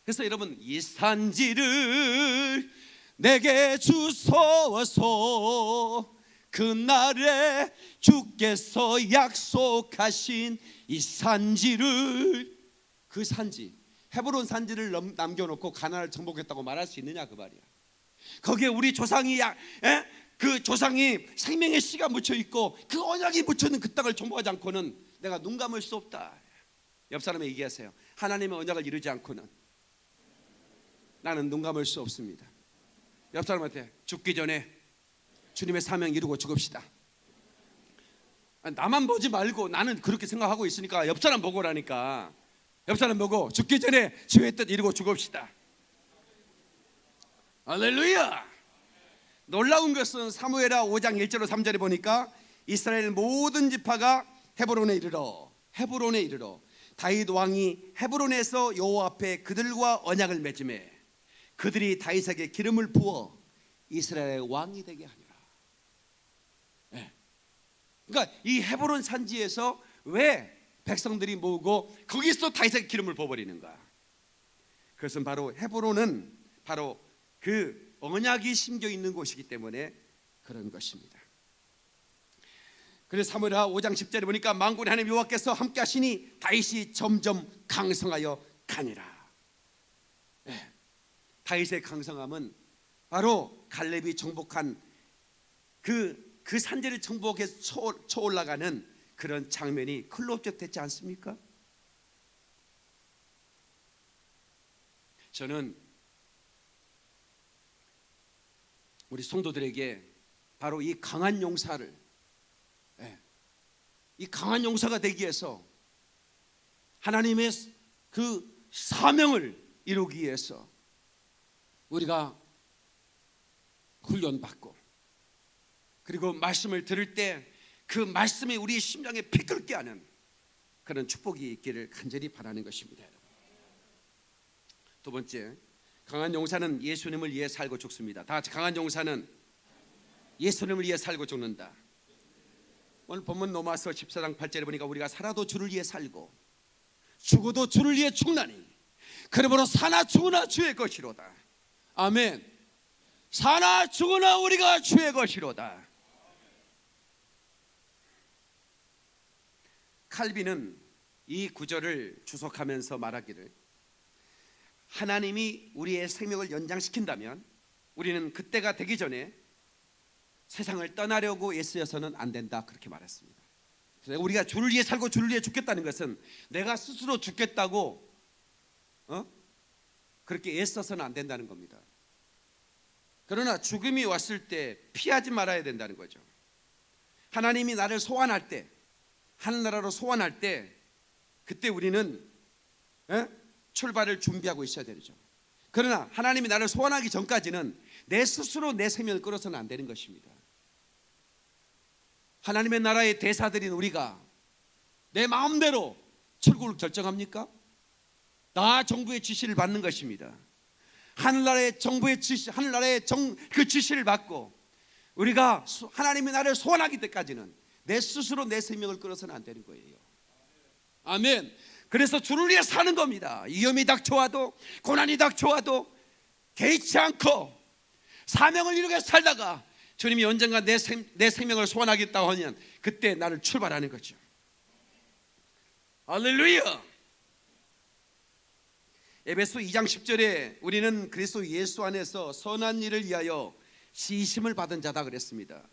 그래서 여러분 이 산지를 내게 주소서 그날에 주께서 약속하신 이 산지를 그 산지 헤브론 산지를 남겨놓고 가나안을 정복했다고 말할 수 있느냐 그 말이야. 거기에 우리 조상이 그 조상이 생명의 씨가 묻혀 있고 그 언약이 묻혀 있는 그 땅을 정복하지 않고는 내가 눈 감을 수 없다. 옆 사람에게 얘기하세요. 하나님의 언약을 이루지 않고는 나는 눈 감을 수 없습니다. 옆 사람한테 죽기 전에 주님의 사명 이루고 죽읍시다. 나만 보지 말고 나는 그렇게 생각하고 있으니까 옆 사람 보고 라니까 옆 사람 보고 죽기 전에 주의 뜻 이루고 죽읍시다. 할렐루야. 놀라운 것은 사무엘하 5장 1절로 3절에 보니까 이스라엘 모든 지파가 헤브론에 이르러 다윗 왕이 헤브론에서 여호와 앞에 그들과 언약을 맺음에 그들이 다윗에게 기름을 부어 이스라엘의 왕이 되게 하니라. 그러니까 이 헤브론 산지에서 왜 백성들이 모으고 거기서 다윗에게 기름을 부어버리는가? 그것은 바로 헤브론은 바로 그 언약이 심겨 있는 곳이기 때문에 그런 것입니다. 그래서 사무엘하 5장 10절에 보니까 만군의 하나님 여호와께서 함께 하시니 다윗이 점점 강성하여 가니라. 다윗의 강성함은 바로 갈렙이 정복한 그 산지를 정복해서 쳐 올라가는 그런 장면이 클로즈업 됐지 않습니까? 저는 우리 성도들에게 바로 이 강한 용사를, 이 강한 용사가 되기 위해서 하나님의 그 사명을 이루기 위해서 우리가 훈련받고, 그리고 말씀을 들을 때 그 말씀이 우리 심장에 피 끓게 하는 그런 축복이 있기를 간절히 바라는 것입니다. 두 번째, 강한 용사는 예수님을 위해 살고 죽습니다. 다 같이, 강한 용사는 예수님을 위해 살고 죽는다. 오늘 본문 로마서 14장 8절에 보니까 우리가 살아도 주를 위해 살고 죽어도 주를 위해 죽나니 그러므로 사나 죽으나 주의 것이로다. 아멘. 사나 죽으나 우리가 주의 것이로다. 칼빈은 이 구절을 주석하면서 말하기를, 하나님이 우리의 생명을 연장시킨다면 우리는 그때가 되기 전에 세상을 떠나려고 애쓰여서는 안 된다, 그렇게 말했습니다. 그래서 우리가 주를 위해 살고 주를 위해 죽겠다는 것은 내가 스스로 죽겠다고 그렇게 애써서는 안 된다는 겁니다. 그러나 죽음이 왔을 때 피하지 말아야 된다는 거죠. 하나님이 나를 소환할 때, 하늘나라로 소환할 때, 그때 우리는 출발을 준비하고 있어야 되죠. 그러나 하나님이 나를 소환하기 전까지는 내 스스로 내 생명을 끌어서는 안 되는 것입니다. 하나님의 나라의 대사들인 우리가 내 마음대로 출국을 결정합니까? 나 정부의 지시를 받는 것입니다. 하늘나라의 정부의 지시, 하늘나라의 그 지시를 받고 우리가 하나님이 나를 소환하기 때까지는 내 스스로 내 생명을 끌어서는 안 되는 거예요. 아멘. 그래서 주를 위해 사는 겁니다. 위험이 닥쳐와도 고난이 닥쳐와도 개의치 않고 사명을 이루게 살다가 주님이 언젠가 내 생명을 소환하겠다고 하면 그때 나를 출발하는 거죠. 할렐루야. 에베소 2장 10절에 우리는 그리스도 예수 안에서 선한 일을 위하여 시심을 받은 자다 그랬습니다.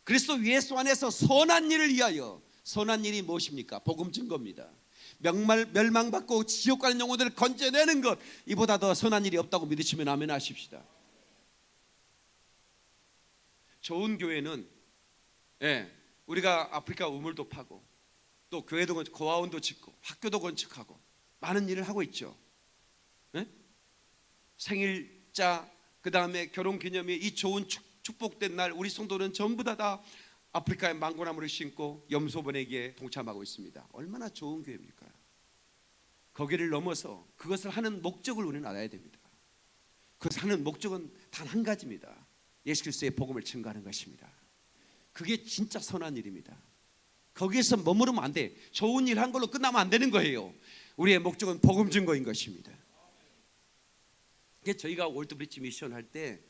그리스도 예수 안에서 선한 일을 위하여, 선한 일이 무엇입니까? 복음 증거입니다. 멸망받고 지옥 가는 영혼들을 건져내는 것, 이보다 더 선한 일이 없다고 믿으시면 아멘 하십시다. 좋은 교회는 우리가 아프리카 우물도 파고 또 교회도 건축, 고아원도 짓고 학교도 건축하고 많은 일을 하고 있죠. 생일자, 그 다음에 결혼기념일, 이 좋은 축복된 날 우리 성도는 전부 다 아프리카의 망고나무를 심고 염소번에게 동참하고 있습니다. 얼마나 좋은 교회입니까? 거기를 넘어서 그것을 하는 목적을 우리는 알아야 됩니다. 그것을 하는 목적은 단 한 가지입니다. 예수 그리스도의 복음을 증거하는 것입니다. 그게 진짜 선한 일입니다. 거기에서 머무르면 안 돼. 좋은 일 한 걸로 끝나면 안 되는 거예요. 우리의 목적은 복음 증거인 것입니다. 저희가 월드브리지 미션 할 때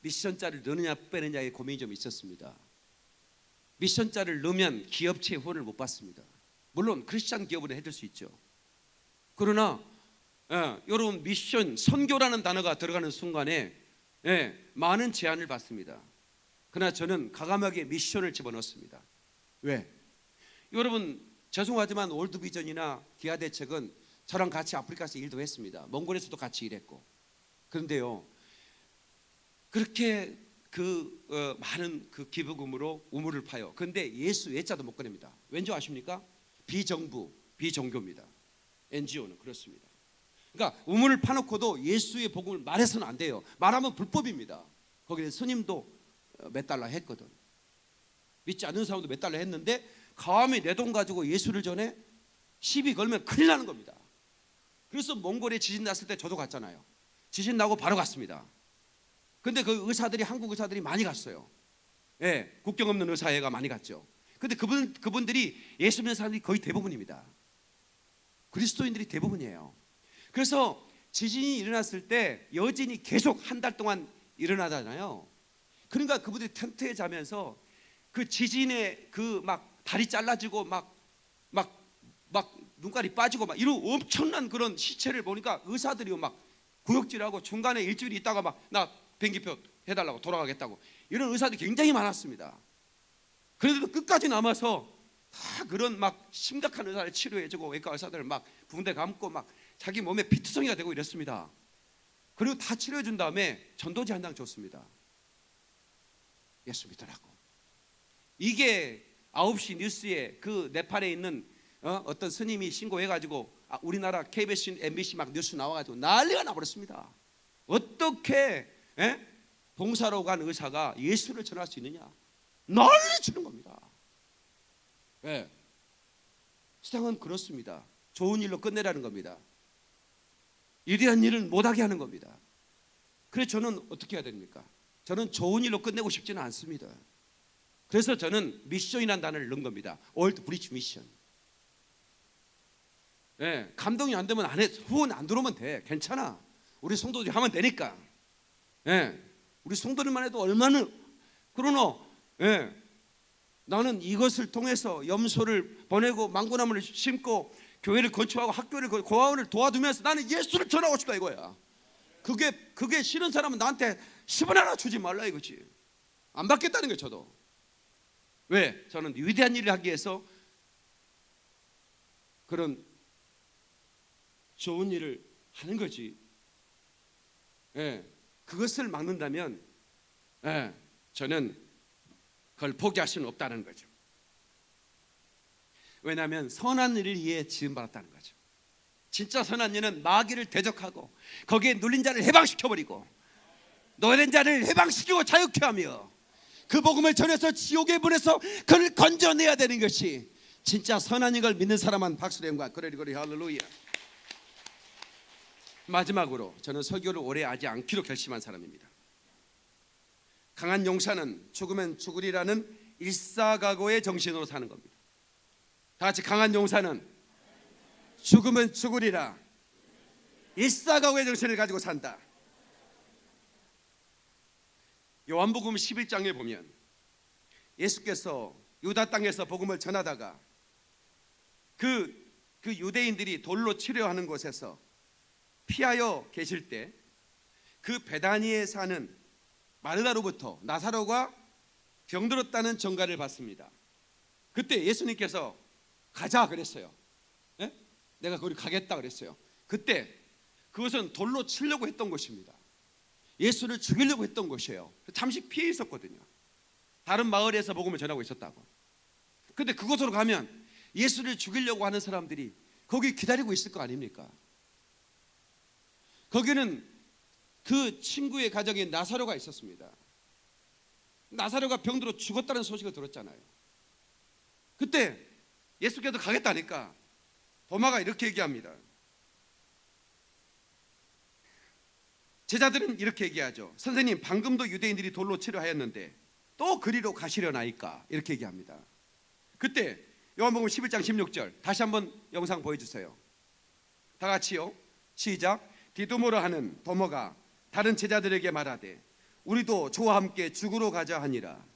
미션자를 넣느냐 빼느냐의 고민이 좀 있었습니다. 미션자를 넣으면 기업체의 후원을 못 받습니다. 물론 크리스찬 기업은 해줄 수 있죠. 그러나 여러분, 미션, 선교라는 단어가 들어가는 순간에 많은 제한을 받습니다. 그러나 저는 과감하게 미션을 집어넣습니다. 왜? 여러분, 죄송하지만 월드비전이나 기아대책은 저랑 같이 아프리카에서 일도 했습니다. 몽골에서도 같이 일했고. 그런데요, 그렇게 많은 그 기부금으로 우물을 파요. 그런데 예수 외자도 못 꺼냅니다. 왠지 아십니까? 비정부, 비종교입니다. NGO는 그렇습니다. 그러니까 우물을 파놓고도 예수의 복음을 말해서는 안 돼요. 말하면 불법입니다. 거기에 스님도 몇 달러 했거든. 믿지 않는 사람도 몇 달러 했는데 감히 내 돈 가지고 예수를 전해 시비 걸면 큰일 나는 겁니다. 그래서 몽골에 지진 났을 때 저도 갔잖아요. 지진 나고 바로 갔습니다. 근데 그 의사들이, 한국 의사들이 많이 갔어요. 국경 없는 의사회가 많이 갔죠. 근데 그분들이 예수 믿는 사람들이 거의 대부분입니다. 그리스도인들이 대부분이에요. 그래서 지진이 일어났을 때 여진이 계속 한 달 동안 일어나잖아요. 그러니까 그분들이 텐트에 자면서 그 지진에 그 막 다리 잘라지고 막 눈깔이 빠지고 막 이런 엄청난 그런 시체를 보니까 의사들이 막 구역질하고 중간에 일주일 있다가 막 나 비행기표 해달라고, 돌아가겠다고, 이런 의사들이 굉장히 많았습니다. 그런데도 끝까지 남아서 다 그런 막 심각한 의사를 치료해주고 외과 의사들 막 붕대 감고 막 자기 몸에 피투성이가 되고 이랬습니다. 그리고 다 치료해 준 다음에 전도지 한 장 줬습니다. 예수 믿으라고. 이게 9시 뉴스에 그 네팔에 있는 어떤 스님이 신고해가지고 우리나라 KBS, MBC 막 뉴스 나와가지고 난리가 나버렸습니다. 어떻게 봉사로 간 의사가 예수를 전할 수 있느냐, 난리 치는 겁니다. 예. 세상은 그렇습니다. 좋은 일로 끝내라는 겁니다. 위대한 일을 못하게 하는 겁니다. 그래서 저는 어떻게 해야 됩니까? 저는 좋은 일로 끝내고 싶지는 않습니다. 그래서 저는 미션이라는 단어를 넣은 겁니다. 월드 브리치 미션. 예, 감동이 안 되면 안 해. 후원 안 들어오면 돼. 괜찮아. 우리 성도들이 하면 되니까. 예, 우리 성도들만 해도 얼마나. 그러나 나는 이것을 통해서 염소를 보내고 망고나무를 심고 교회를 건축하고 학교를 고아원을 도와두면서 나는 예수를 전하고 싶다 이거야. 그게 싫은 사람은 나한테 10원 하나 주지 말라 이거지. 안 받겠다는 거예요. 저도. 왜? 저는 위대한 일을 하기 위해서 그런 좋은 일을 하는 거지. 그것을 막는다면 저는 그걸 포기할 수는 없다는 거죠. 왜냐하면 선한 일을 위해 지음받았다는 거죠. 진짜 선한 일은 마귀를 대적하고 거기에 눌린 자를 해방시켜버리고 노예된 자를 해방시키고 자유케 하며 그 복음을 전해서 지옥에 보내서 그를 건져내야 되는 것이 진짜 선한 이걸 믿는 사람만 박수로 영광. 그러리 할렐루야. 마지막으로 저는 설교를 오래 하지 않기로 결심한 사람입니다. 강한 용사는 죽으면 죽으리라는 일사각오의 정신으로 사는 겁니다. 다 같이 강한 용사는 죽으면 죽으리라 일사각오의 정신을 가지고 산다. 요한복음 11장에 보면 예수께서 유다 땅에서 복음을 전하다가 그 유대인들이 돌로 치려하는 곳에서 피하여 계실 때 그 베다니에 사는 마르다로부터 나사로가 병들었다는 전가를 받습니다. 그때 예수님께서 가자 그랬어요. 내가 거기 가겠다 그랬어요. 그때 그것은 돌로 치려고 했던 것입니다. 예수를 죽이려고 했던 것이에요. 잠시 피해 있었거든요. 다른 마을에서 복음을 전하고 있었다고. 근데 그곳으로 가면 예수를 죽이려고 하는 사람들이 거기 기다리고 있을 거 아닙니까? 거기는 그 친구의 가정에 나사로가 있었습니다. 나사로가 병들어 죽었다는 소식을 들었잖아요. 그때 예수께서 가겠다니까 도마가 이렇게 얘기합니다. 제자들은 이렇게 얘기하죠. 선생님, 방금도 유대인들이 돌로 치려 하였는데 또 그리로 가시려나이까? 이렇게 얘기합니다. 그때 요한복음 11장 16절 다시 한번 영상 보여주세요. 다 같이요. 시작. 디두모라 하는 도모가 다른 제자들에게 말하되 우리도 저와 함께 죽으러 가자 하니라.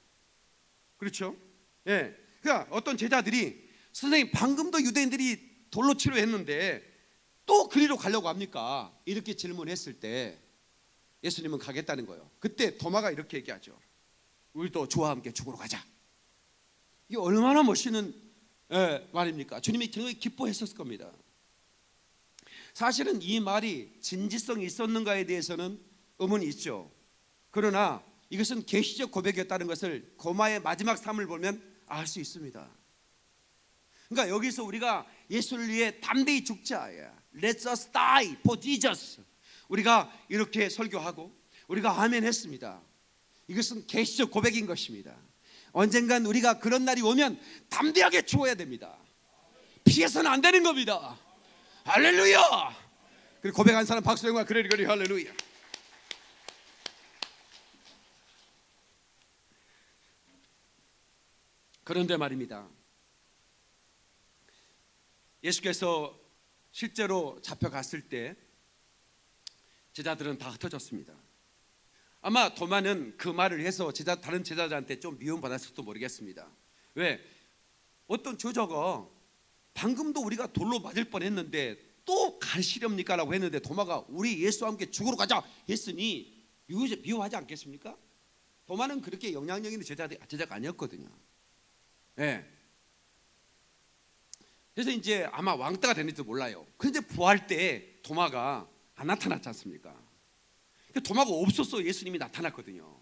그렇죠? 그러니까 어떤 제자들이 선생님, 방금도 유대인들이 돌로 치려 했는데 또 그리로 가려고 합니까? 이렇게 질문했을 때 예수님은 가겠다는 거예요. 그때 도마가 이렇게 얘기하죠. 우리도 저와 함께 죽으러 가자. 이게 얼마나 멋있는 말입니까? 주님이 굉장히 기뻐했었을 겁니다. 사실은 이 말이 진지성이 있었는가에 대해서는 의문이 있죠. 그러나 이것은 계시적 고백이었다는 것을 고마의 마지막 삶을 보면 알 수 있습니다. 그러니까 여기서 우리가 예수를 위해 담대히 죽자, Let us die for Jesus, 우리가 이렇게 설교하고 우리가 아멘 했습니다. 이것은 계시적 고백인 것입니다. 언젠간 우리가 그런 날이 오면 담대하게 죽어야 됩니다. 피해서는 안 되는 겁니다. 할렐루야. 그리고 고백한 사람 박수 영광. 그래 할렐루야. 그런데 말입니다, 예수께서 실제로 잡혀갔을 때 제자들은 다 흩어졌습니다. 아마 도마는 그 말을 해서 다른 제자들한테 좀 미움받았을지도 모르겠습니다. 왜? 어떤 저자가 방금도 우리가 돌로 맞을 뻔했는데 또 가시렵니까? 라고 했는데 도마가 우리 예수와 함께 죽으러 가자 했으니 미워하지 않겠습니까? 도마는 그렇게 영향력 있는 제자가 아니었거든요. 그래서 이제 아마 왕따가 됐는지도 몰라요. 그런데 부활 때 도마가 안 나타났지 않습니까? 도마가 없었어. 예수님이 나타났거든요.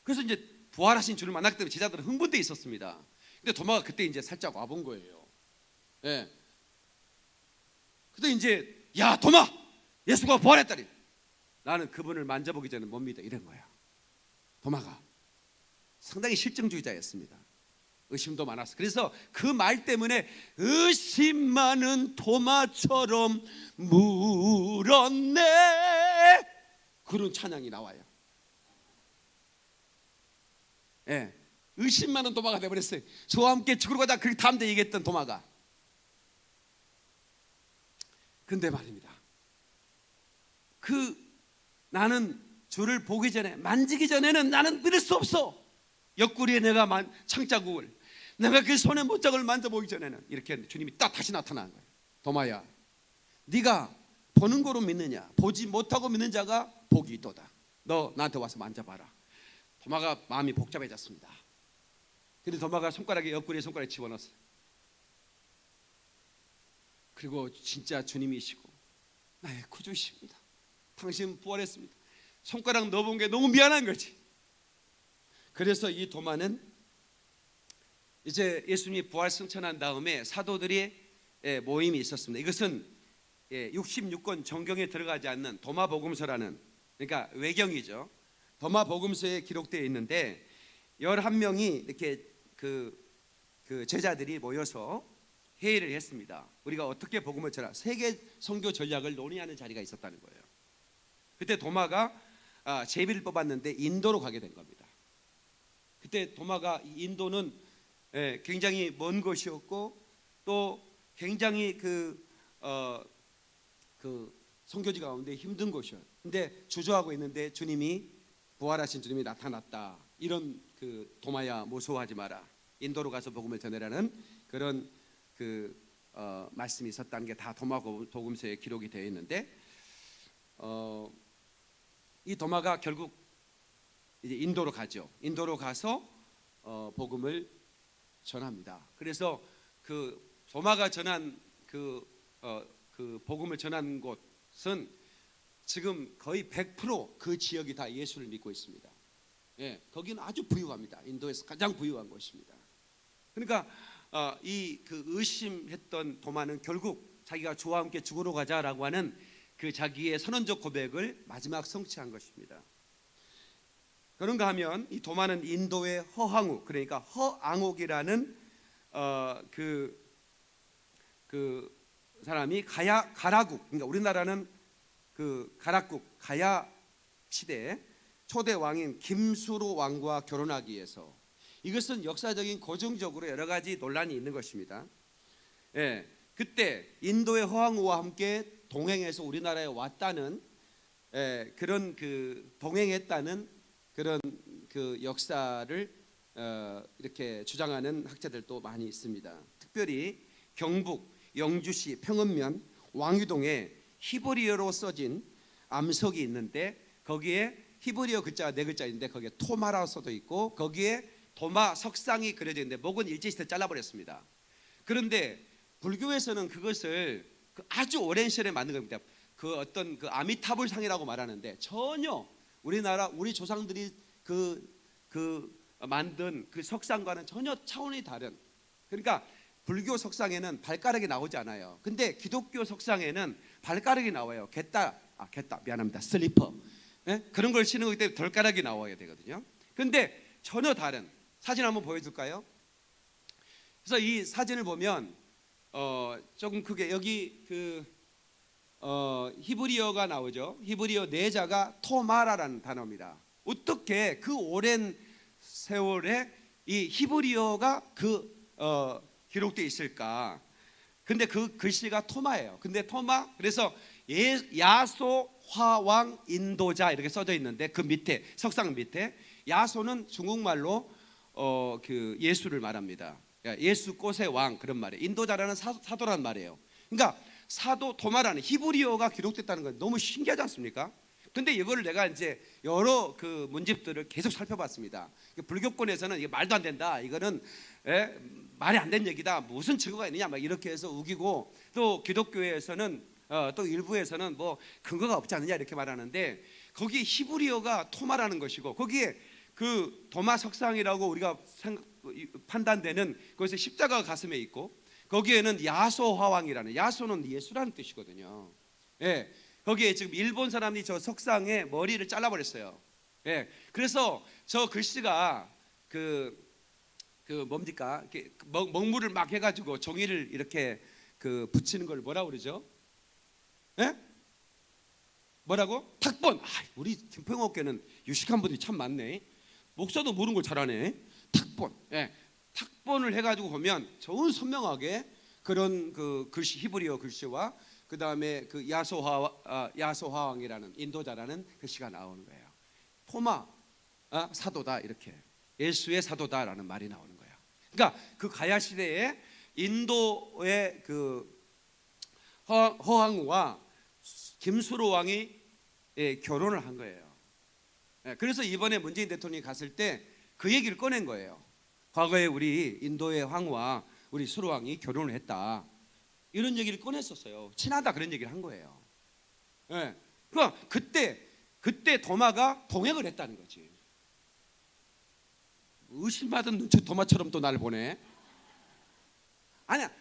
그래서 이제 부활하신 주를 만났기 때문에 제자들은 흥분돼 있었습니다. 근데 도마가 그때 이제 살짝 와본 거예요. 예. 근데 이제 야 도마, 예수가 부활했다니. 나는 그분을 만져보기 전에 못 믿어 이런 거야. 도마가 상당히 실증주의자였습니다. 의심도 많았어. 그래서 그 말 때문에 의심 많은 도마처럼 물었네, 그런 찬양이 나와요. 예, 의심 많은 도마가 되어버렸어요. 저와 함께 죽으러 가자 그렇게 다음때 얘기했던 도마가. 근데 말입니다, 나는 주를 보기 전에, 만지기 전에는 나는 믿을 수 없어. 옆구리에 내가 창자국을, 내가 그 손의 못장을 만져보기 전에는, 이렇게 주님이 딱 다시 나타난 거예요. 도마야, 네가 보는 거로 믿느냐, 보지 못하고 믿는 자가 복이 있도다. 너 나한테 와서 만져봐라. 도마가 마음이 복잡해졌습니다. 근데 도마가 손가락에, 옆구리에 손가락에 집어넣었어요. 그리고 진짜 주님이시고 나의 구주십니다. 당신 부활했습니다. 손가락 넣어본 게 너무 미안한 거지. 그래서 이 도마는 이제 예수님이 부활 승천한 다음에 사도들이 모임이 있었습니다. 이것은 66권 정경에 들어가지 않는 도마복음서라는, 그러니까 외경이죠. 도마복음서에 기록되어 있는데 11명이 이렇게 그 제자들이 모여서 회의를 했습니다. 우리가 어떻게 복음을 전할, 세계 선교 전략을 논의하는 자리가 있었다는 거예요. 그때 도마가 제비를 뽑았는데 인도로 가게 된 겁니다. 그때 도마가, 인도는 굉장히 먼 곳이었고 또 굉장히 그 선교지 가운데 힘든 곳이었어요. 근데 주저하고 있는데 주님이, 부활하신 주님이 나타났다. 이런 도마야 무서워하지 마라, 인도로 가서 복음을 전해라는 그런 말씀이 있었다는 게 다 도마복음서에 기록이 되어 있는데, 이 도마가 결국 이제 인도로 가죠. 인도로 가서 복음을 전합니다. 그래서 도마가 전한 복음을 전한 곳은 지금 거의 100% 그 지역이 다 예수를 믿고 있습니다. 예, 거기는 아주 부유합니다. 인도에서 가장 부유한 곳입니다. 그러니까 의심했던 도마는 결국 자기가 주와 함께 죽으러 가자라고 하는 자기의 선언적 고백을 마지막 성취한 것입니다. 그런가 하면 이 도마는 인도의 허황욱, 그러니까 허앙옥이라는 사람이 가라국, 그러니까 우리나라는 가락국 가야 시대 초대 왕인 김수로 왕과 결혼하기 위해서, 이것은 역사적인 고증적으로 여러 가지 논란이 있는 것입니다. 예, 그때 인도의 허황우와 함께 동행해서 우리나라에 왔다는 그런 동행했다는 그런 역사를 이렇게 주장하는 학자들도 많이 있습니다. 특별히 경북 영주시 평읍면 왕유동에 히브리어로 써진 암석이 있는데, 거기에 히브리어 글자가 4글자인데 거기에 토마라고 써져 있고 거기에 도마 석상이 그려져 있는데 목은 일제시대 잘라버렸습니다. 그런데 불교에서는 그것을 아주 오랜 시절에 만든 겁니다. 어떤 아미타불 상이라고 말하는데 전혀 우리 조상들이 만든 석상과는 전혀 차원이 다른, 그러니까 불교 석상에는 발가락이 나오지 않아요. 근데 기독교 석상에는 발가락이 나와요. 슬리퍼, 그런 걸 신는 거기 때문에 덜가락이 나와야 되거든요. 근데 전혀 다른 사진 한번 보여줄까요? 그래서 이 사진을 보면 조금 크게 여기 히브리어가 나오죠. 히브리어 내자가 토마라라는 단어입니다. 어떻게 그 오랜 세월에 이 히브리어가 기록되어 있을까? 근데 그 글씨가 토마예요. 근데 토마, 그래서 야소 화왕 인도자 이렇게 써져 있는데 그 밑에, 석상 밑에 야소는 중국말로 예수를 말합니다. 예수 꽃의 왕, 그런 말이에요. 인도자라는 사도라는 말이에요. 그러니까 사도 토마라는 히브리어가 기록됐다는 건 너무 신기하지 않습니까? 근데 이거를 내가 이제 여러 문집들을 계속 살펴봤습니다. 불교권에서는 이게 말도 안 된다, 이거는 말이 안 되는 얘기다, 무슨 증거가 있느냐 막 이렇게 해서 우기고, 또 기독교에서는 또 일부에서는 뭐 근거가 없지 않느냐 이렇게 말하는데, 거기 히브리어가 토마라는 것이고, 거기에 그 도마 석상이라고 우리가 판단되는 거기서 십자가가 가슴에 있고, 거기에는 야소화왕이라는, 야소는 예수라는 뜻이거든요. 예, 거기에 지금 일본 사람이 저 석상에 머리를 잘라버렸어요. 예, 그래서 저 글씨가 그 뭡니까? 먹물을 막 해가지고 종이를 이렇게 그 붙이는 걸 뭐라고 그러죠? 예? 뭐라고? 탁본. 우리 김평옥교는 유식한 분들이 참 많네. 목사도 모르는 걸 잘하네. 탁본. 예, 탁본을 해가지고 보면 좋은 선명하게 그런 그 글씨, 히브리어 글씨와 그 다음에 그 야소화왕이라는 인도자라는 글씨가 나오는 거예요. 토마 사도다, 이렇게 예수의 사도다라는 말이 나오는 거예요. 그러니까 그 가야 시대에 인도의 그 허황우와 김수로 왕이 결혼을 한 거예요. 그래서 이번에 문재인 대통령이 갔을 때 그 얘기를 꺼낸 거예요. 과거에 우리 인도의 황후와 우리 수로 왕이 결혼을 했다, 이런 얘기를 꺼냈었어요. 친하다, 그런 얘기를 한 거예요. 그러니까 그때 도마가 동행을 했다는 거지. 의심받은 눈치 도마처럼 또 나를 보내. 아니야,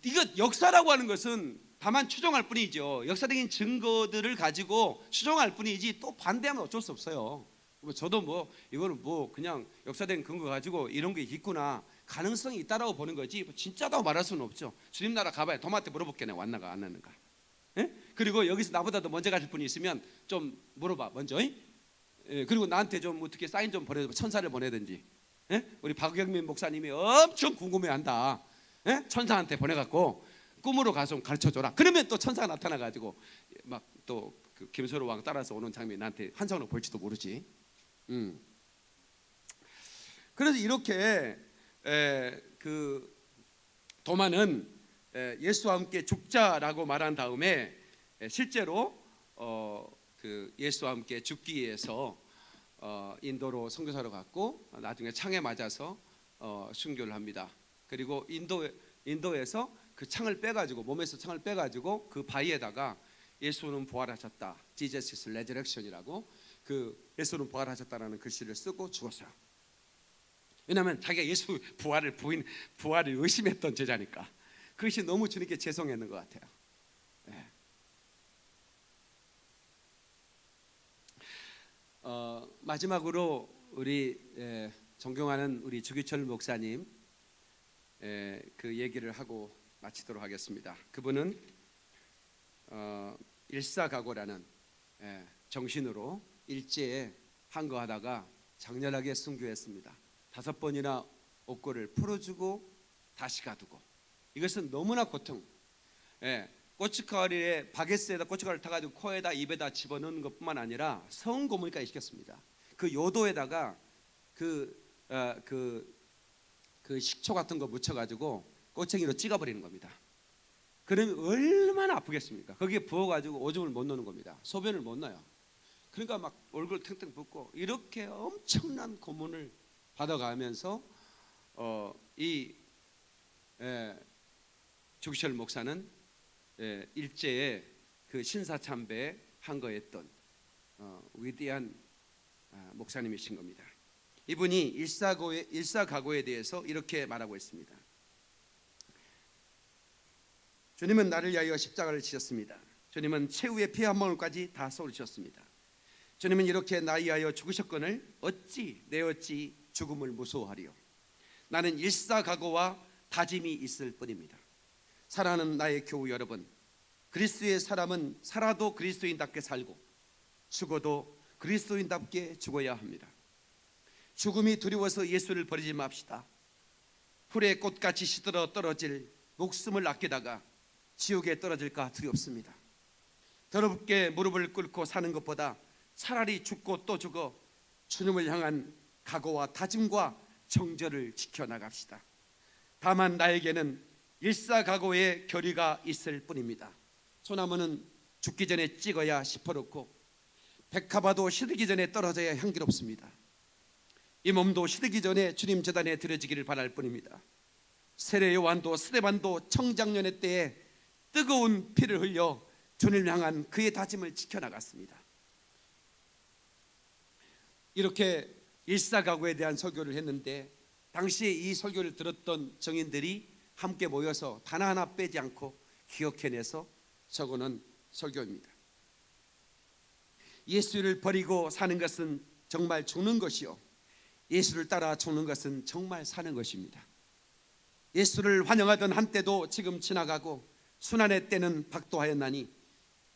이거 역사라고 하는 것은 다만 추정할 뿐이죠. 역사적인 증거들을 가지고 추정할 뿐이지, 또 반대하면 어쩔 수 없어요. 저도 뭐 이거는 뭐 그냥 역사적인 근거 가지고 이런 게 있구나, 가능성이 있다라고 보는 거지, 뭐 진짜다고 말할 수는 없죠. 주님 나라 가봐야 도마한테 물어볼게네, 왔나가 안 왔는가. 그리고 여기서 나보다도 먼저 가실 분이 있으면 좀 물어봐 먼저. 그리고 나한테 좀 어떻게 사인 좀 보내줘, 천사를 보내든지. 우리 박영민 목사님이 엄청 궁금해한다. 천사한테 보내갖고 꿈으로 가서 좀 가르쳐줘라. 그러면 또 천사가 나타나가지고 막 또 그 김소로 왕 따라서 오는 장면이 나한테 환상으로 볼지도 모르지. 그래서 이렇게 그 도마는 예수와 함께 죽자라고 말한 다음에 실제로 그 예수와 함께 죽기 위해서 인도로 선교사로 갔고, 나중에 창에 맞아서 순교를 합니다. 그리고 인도에서 그 창을 빼가지고, 몸에서 창을 빼가지고 그 바위에다가 예수는 부활하셨다, Jesus is resurrection이라고 그 예수는 부활하셨다라는 글씨를 쓰고 죽었어요. 왜냐하면 자기가 예수 부활을 의심했던 제자니까. 그것이 너무 주님께 죄송했는 것 같아요. 마지막으로 우리 존경하는 우리 주기철 목사님 그 얘기를 하고 마치도록 하겠습니다. 그분은 일사각오라는 정신으로 일제에 항거하다가 장렬하게 순교했습니다. 5번이나 옥고를 풀어주고 다시 가두고, 이것은 너무나 고통. 고춧가루에 바게스에다 고춧가루를 타가지고 코에다 입에다 집어넣는 것뿐만 아니라 성고문까지 시켰습니다. 그 요도에다가 그 식초 같은 거 묻혀가지고 꼬챙이로 찍어버리는 겁니다. 그러면 얼마나 아프겠습니까? 거기에 부어가지고 오줌을 못 넣는 겁니다. 소변을 못 넣어요. 그러니까 막 얼굴 탱탱 붓고 이렇게 엄청난 고문을 받아가면서 이 주기철 목사는 일제에 그 신사참배에 항거했던 위대한 목사님이신 겁니다. 이분이 일사각오에 대해서 이렇게 말하고 있습니다. 주님은 나를 위하여 십자가를 지셨습니다. 주님은 최후의 피 한 방울까지 다 쏟으셨습니다. 주님은 이렇게 나 위하여 죽으셨거늘 어찌 죽음을 무서워하리요. 나는 일사각오와 다짐이 있을 뿐입니다. 사랑하는 나의 교우 여러분, 그리스도의 사람은 살아도 그리스도인답게 살고 죽어도 그리스도인답게 죽어야 합니다. 죽음이 두려워서 예수를 버리지 맙시다. 풀의 꽃같이 시들어 떨어질 목숨을 아끼다가 지옥에 떨어질까 두렵습니다. 더럽게 무릎을 꿇고 사는 것보다 차라리 죽고 또 죽어 주님을 향한 각오와 다짐과 정절을 지켜나갑시다. 다만 나에게는 일사각오의 결의가 있을 뿐입니다. 소나무는 죽기 전에 찍어야 시퍼렇고 백합화도 시들기 전에 떨어져야 향기롭습니다. 이 몸도 시들기 전에 주님 제단에 드려지기를 바랄 뿐입니다. 세례 요한도 스데반도 청장년의 때에 뜨거운 피를 흘려 주님을 향한 그의 다짐을 지켜나갔습니다. 이렇게 일사가구에 대한 설교를 했는데 당시에 이 설교를 들었던 정인들이 함께 모여서 단 하나 빼지 않고 기억해내서 적어놓은 설교입니다. 예수를 버리고 사는 것은 정말 죽는 것이요, 예수를 따라 죽는 것은 정말 사는 것입니다. 예수를 환영하던 한때도 지금 지나가고 순환의 때는 박도하였나니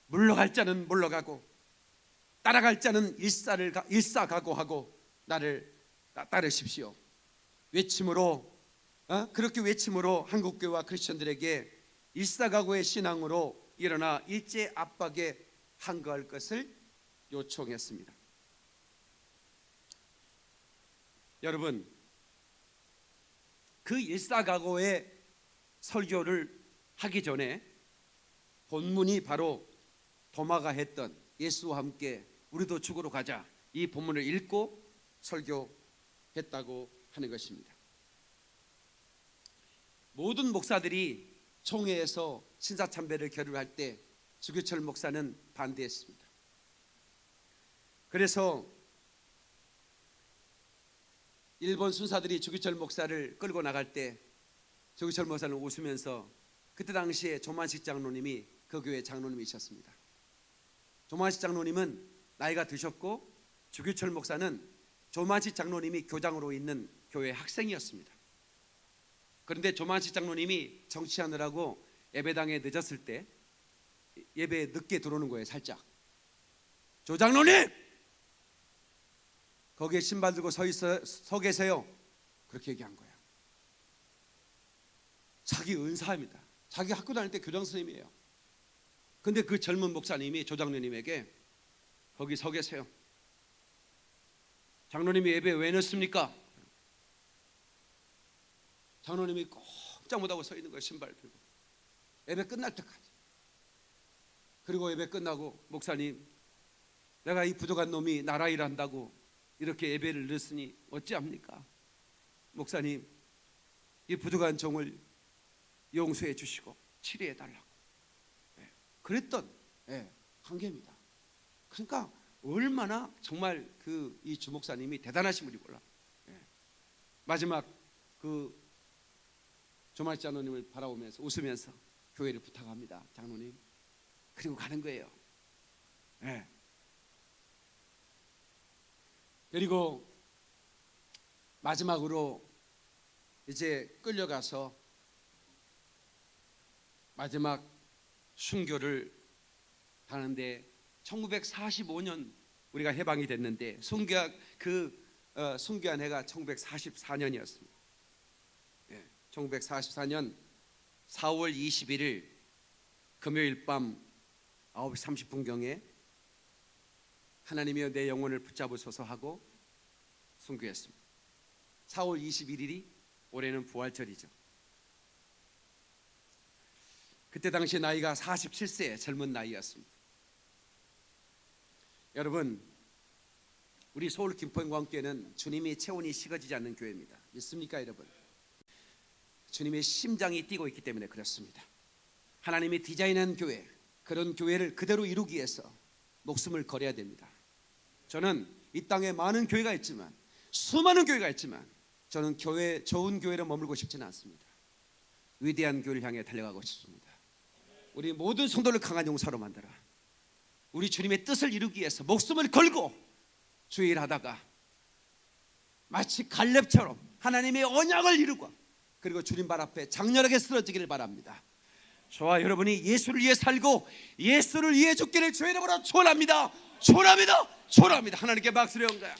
물러갈 자는 물러가고 따라갈 자는 일사각오하고 나를 따르십시오. 외침으로 그렇게 외침으로 한국교회와 크리스천들에게 일사각오의 신앙으로 일어나 일제 압박에 항거할 것을 요청했습니다. 여러분, 그 일사각오의 설교를 하기 전에 본문이 바로 도마가 했던 예수와 함께 우리도 죽으러 가자, 이 본문을 읽고 설교했다고 하는 것입니다. 모든 목사들이 총회에서 신사참배를 결의할 때 주교철 목사는 반대했습니다. 그래서 일본 순사들이 주교철 목사를 끌고 나갈 때 주교철 목사는 웃으면서, 그때 당시에 조만식 장로님이 그 교회 장로님이셨습니다. 조만식 장로님은 나이가 드셨고 주교철 목사는 조만식 장로님이 교장으로 있는 교회 학생이었습니다. 그런데 조만식 장로님이 정치하느라고 예배당에 늦었을 때 예배에 늦게 들어오는 거예요. 살짝, 조 장로님 거기에 신발 들고 서 계세요. 그렇게 얘기한 거예요. 자기 은사입니다. 자기 학교 다닐 때 교장 선생님이에요. 근데 그 젊은 목사님이 조 장로님에게 거기 서 계세요. 장로님이 예배 왜 늦습니까? 장로님이 꼼짝 못하고 서 있는 거예요. 신발 들고 예배 끝날 때까지. 그리고 예배 끝나고, 목사님, 내가 이 부족한 놈이 나라 일한다고 이렇게 예배를 늦으니 어찌합니까? 목사님, 이 부족한 종을 용서해 주시고 치료해 달라고 그랬던 관계입니다. 그러니까 얼마나 정말 이 주목사님이 대단하신 분이 몰라. 마지막 그 조만식 장로님을 바라보면서 웃으면서 교회를 부탁합니다. 장로님. 그리고 가는 거예요. 그리고 마지막으로 이제 끌려가서 마지막 순교를 하는데 1945년 우리가 해방이 됐는데 순교한 해가 1944년이었습니다. 1944년 4월 21일 금요일 밤 9시 30분경에 하나님이여 내 영혼을 붙잡으소서 하고 순교했습니다. 4월 21일이 올해는 부활절이죠. 그때 당시 나이가 47세 젊은 나이였습니다. 여러분, 우리 서울 김포영광교회는 주님의 체온이 식어지지 않는 교회입니다. 믿습니까 여러분? 주님의 심장이 뛰고 있기 때문에 그렇습니다. 하나님이 디자인한 교회, 그런 교회를 그대로 이루기 위해서 목숨을 걸어야 됩니다. 저는 이 땅에 많은 교회가 있지만, 수많은 교회가 있지만, 저는 좋은 교회로 머물고 싶지는 않습니다. 위대한 교회를 향해 달려가고 싶습니다. 우리 모든 성도를 강한 용사로 만들어 우리 주님의 뜻을 이루기 위해서 목숨을 걸고 주의 일하다가 마치 갈렙처럼 하나님의 언약을 이루고 그리고 주님 발 앞에 장렬하게 쓰러지기를 바랍니다. 저와 여러분이 예수를 위해 살고 예수를 위해 죽기를 주의 이름으로 축원합니다. 축원합니다. 축원합니다. 하나님께 박수를 연거야.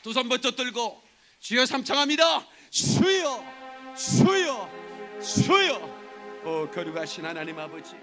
두 손 번쩍 들고 주여 삼창합니다. 주여 주여 주여. 거룩하신 하나님 아버지,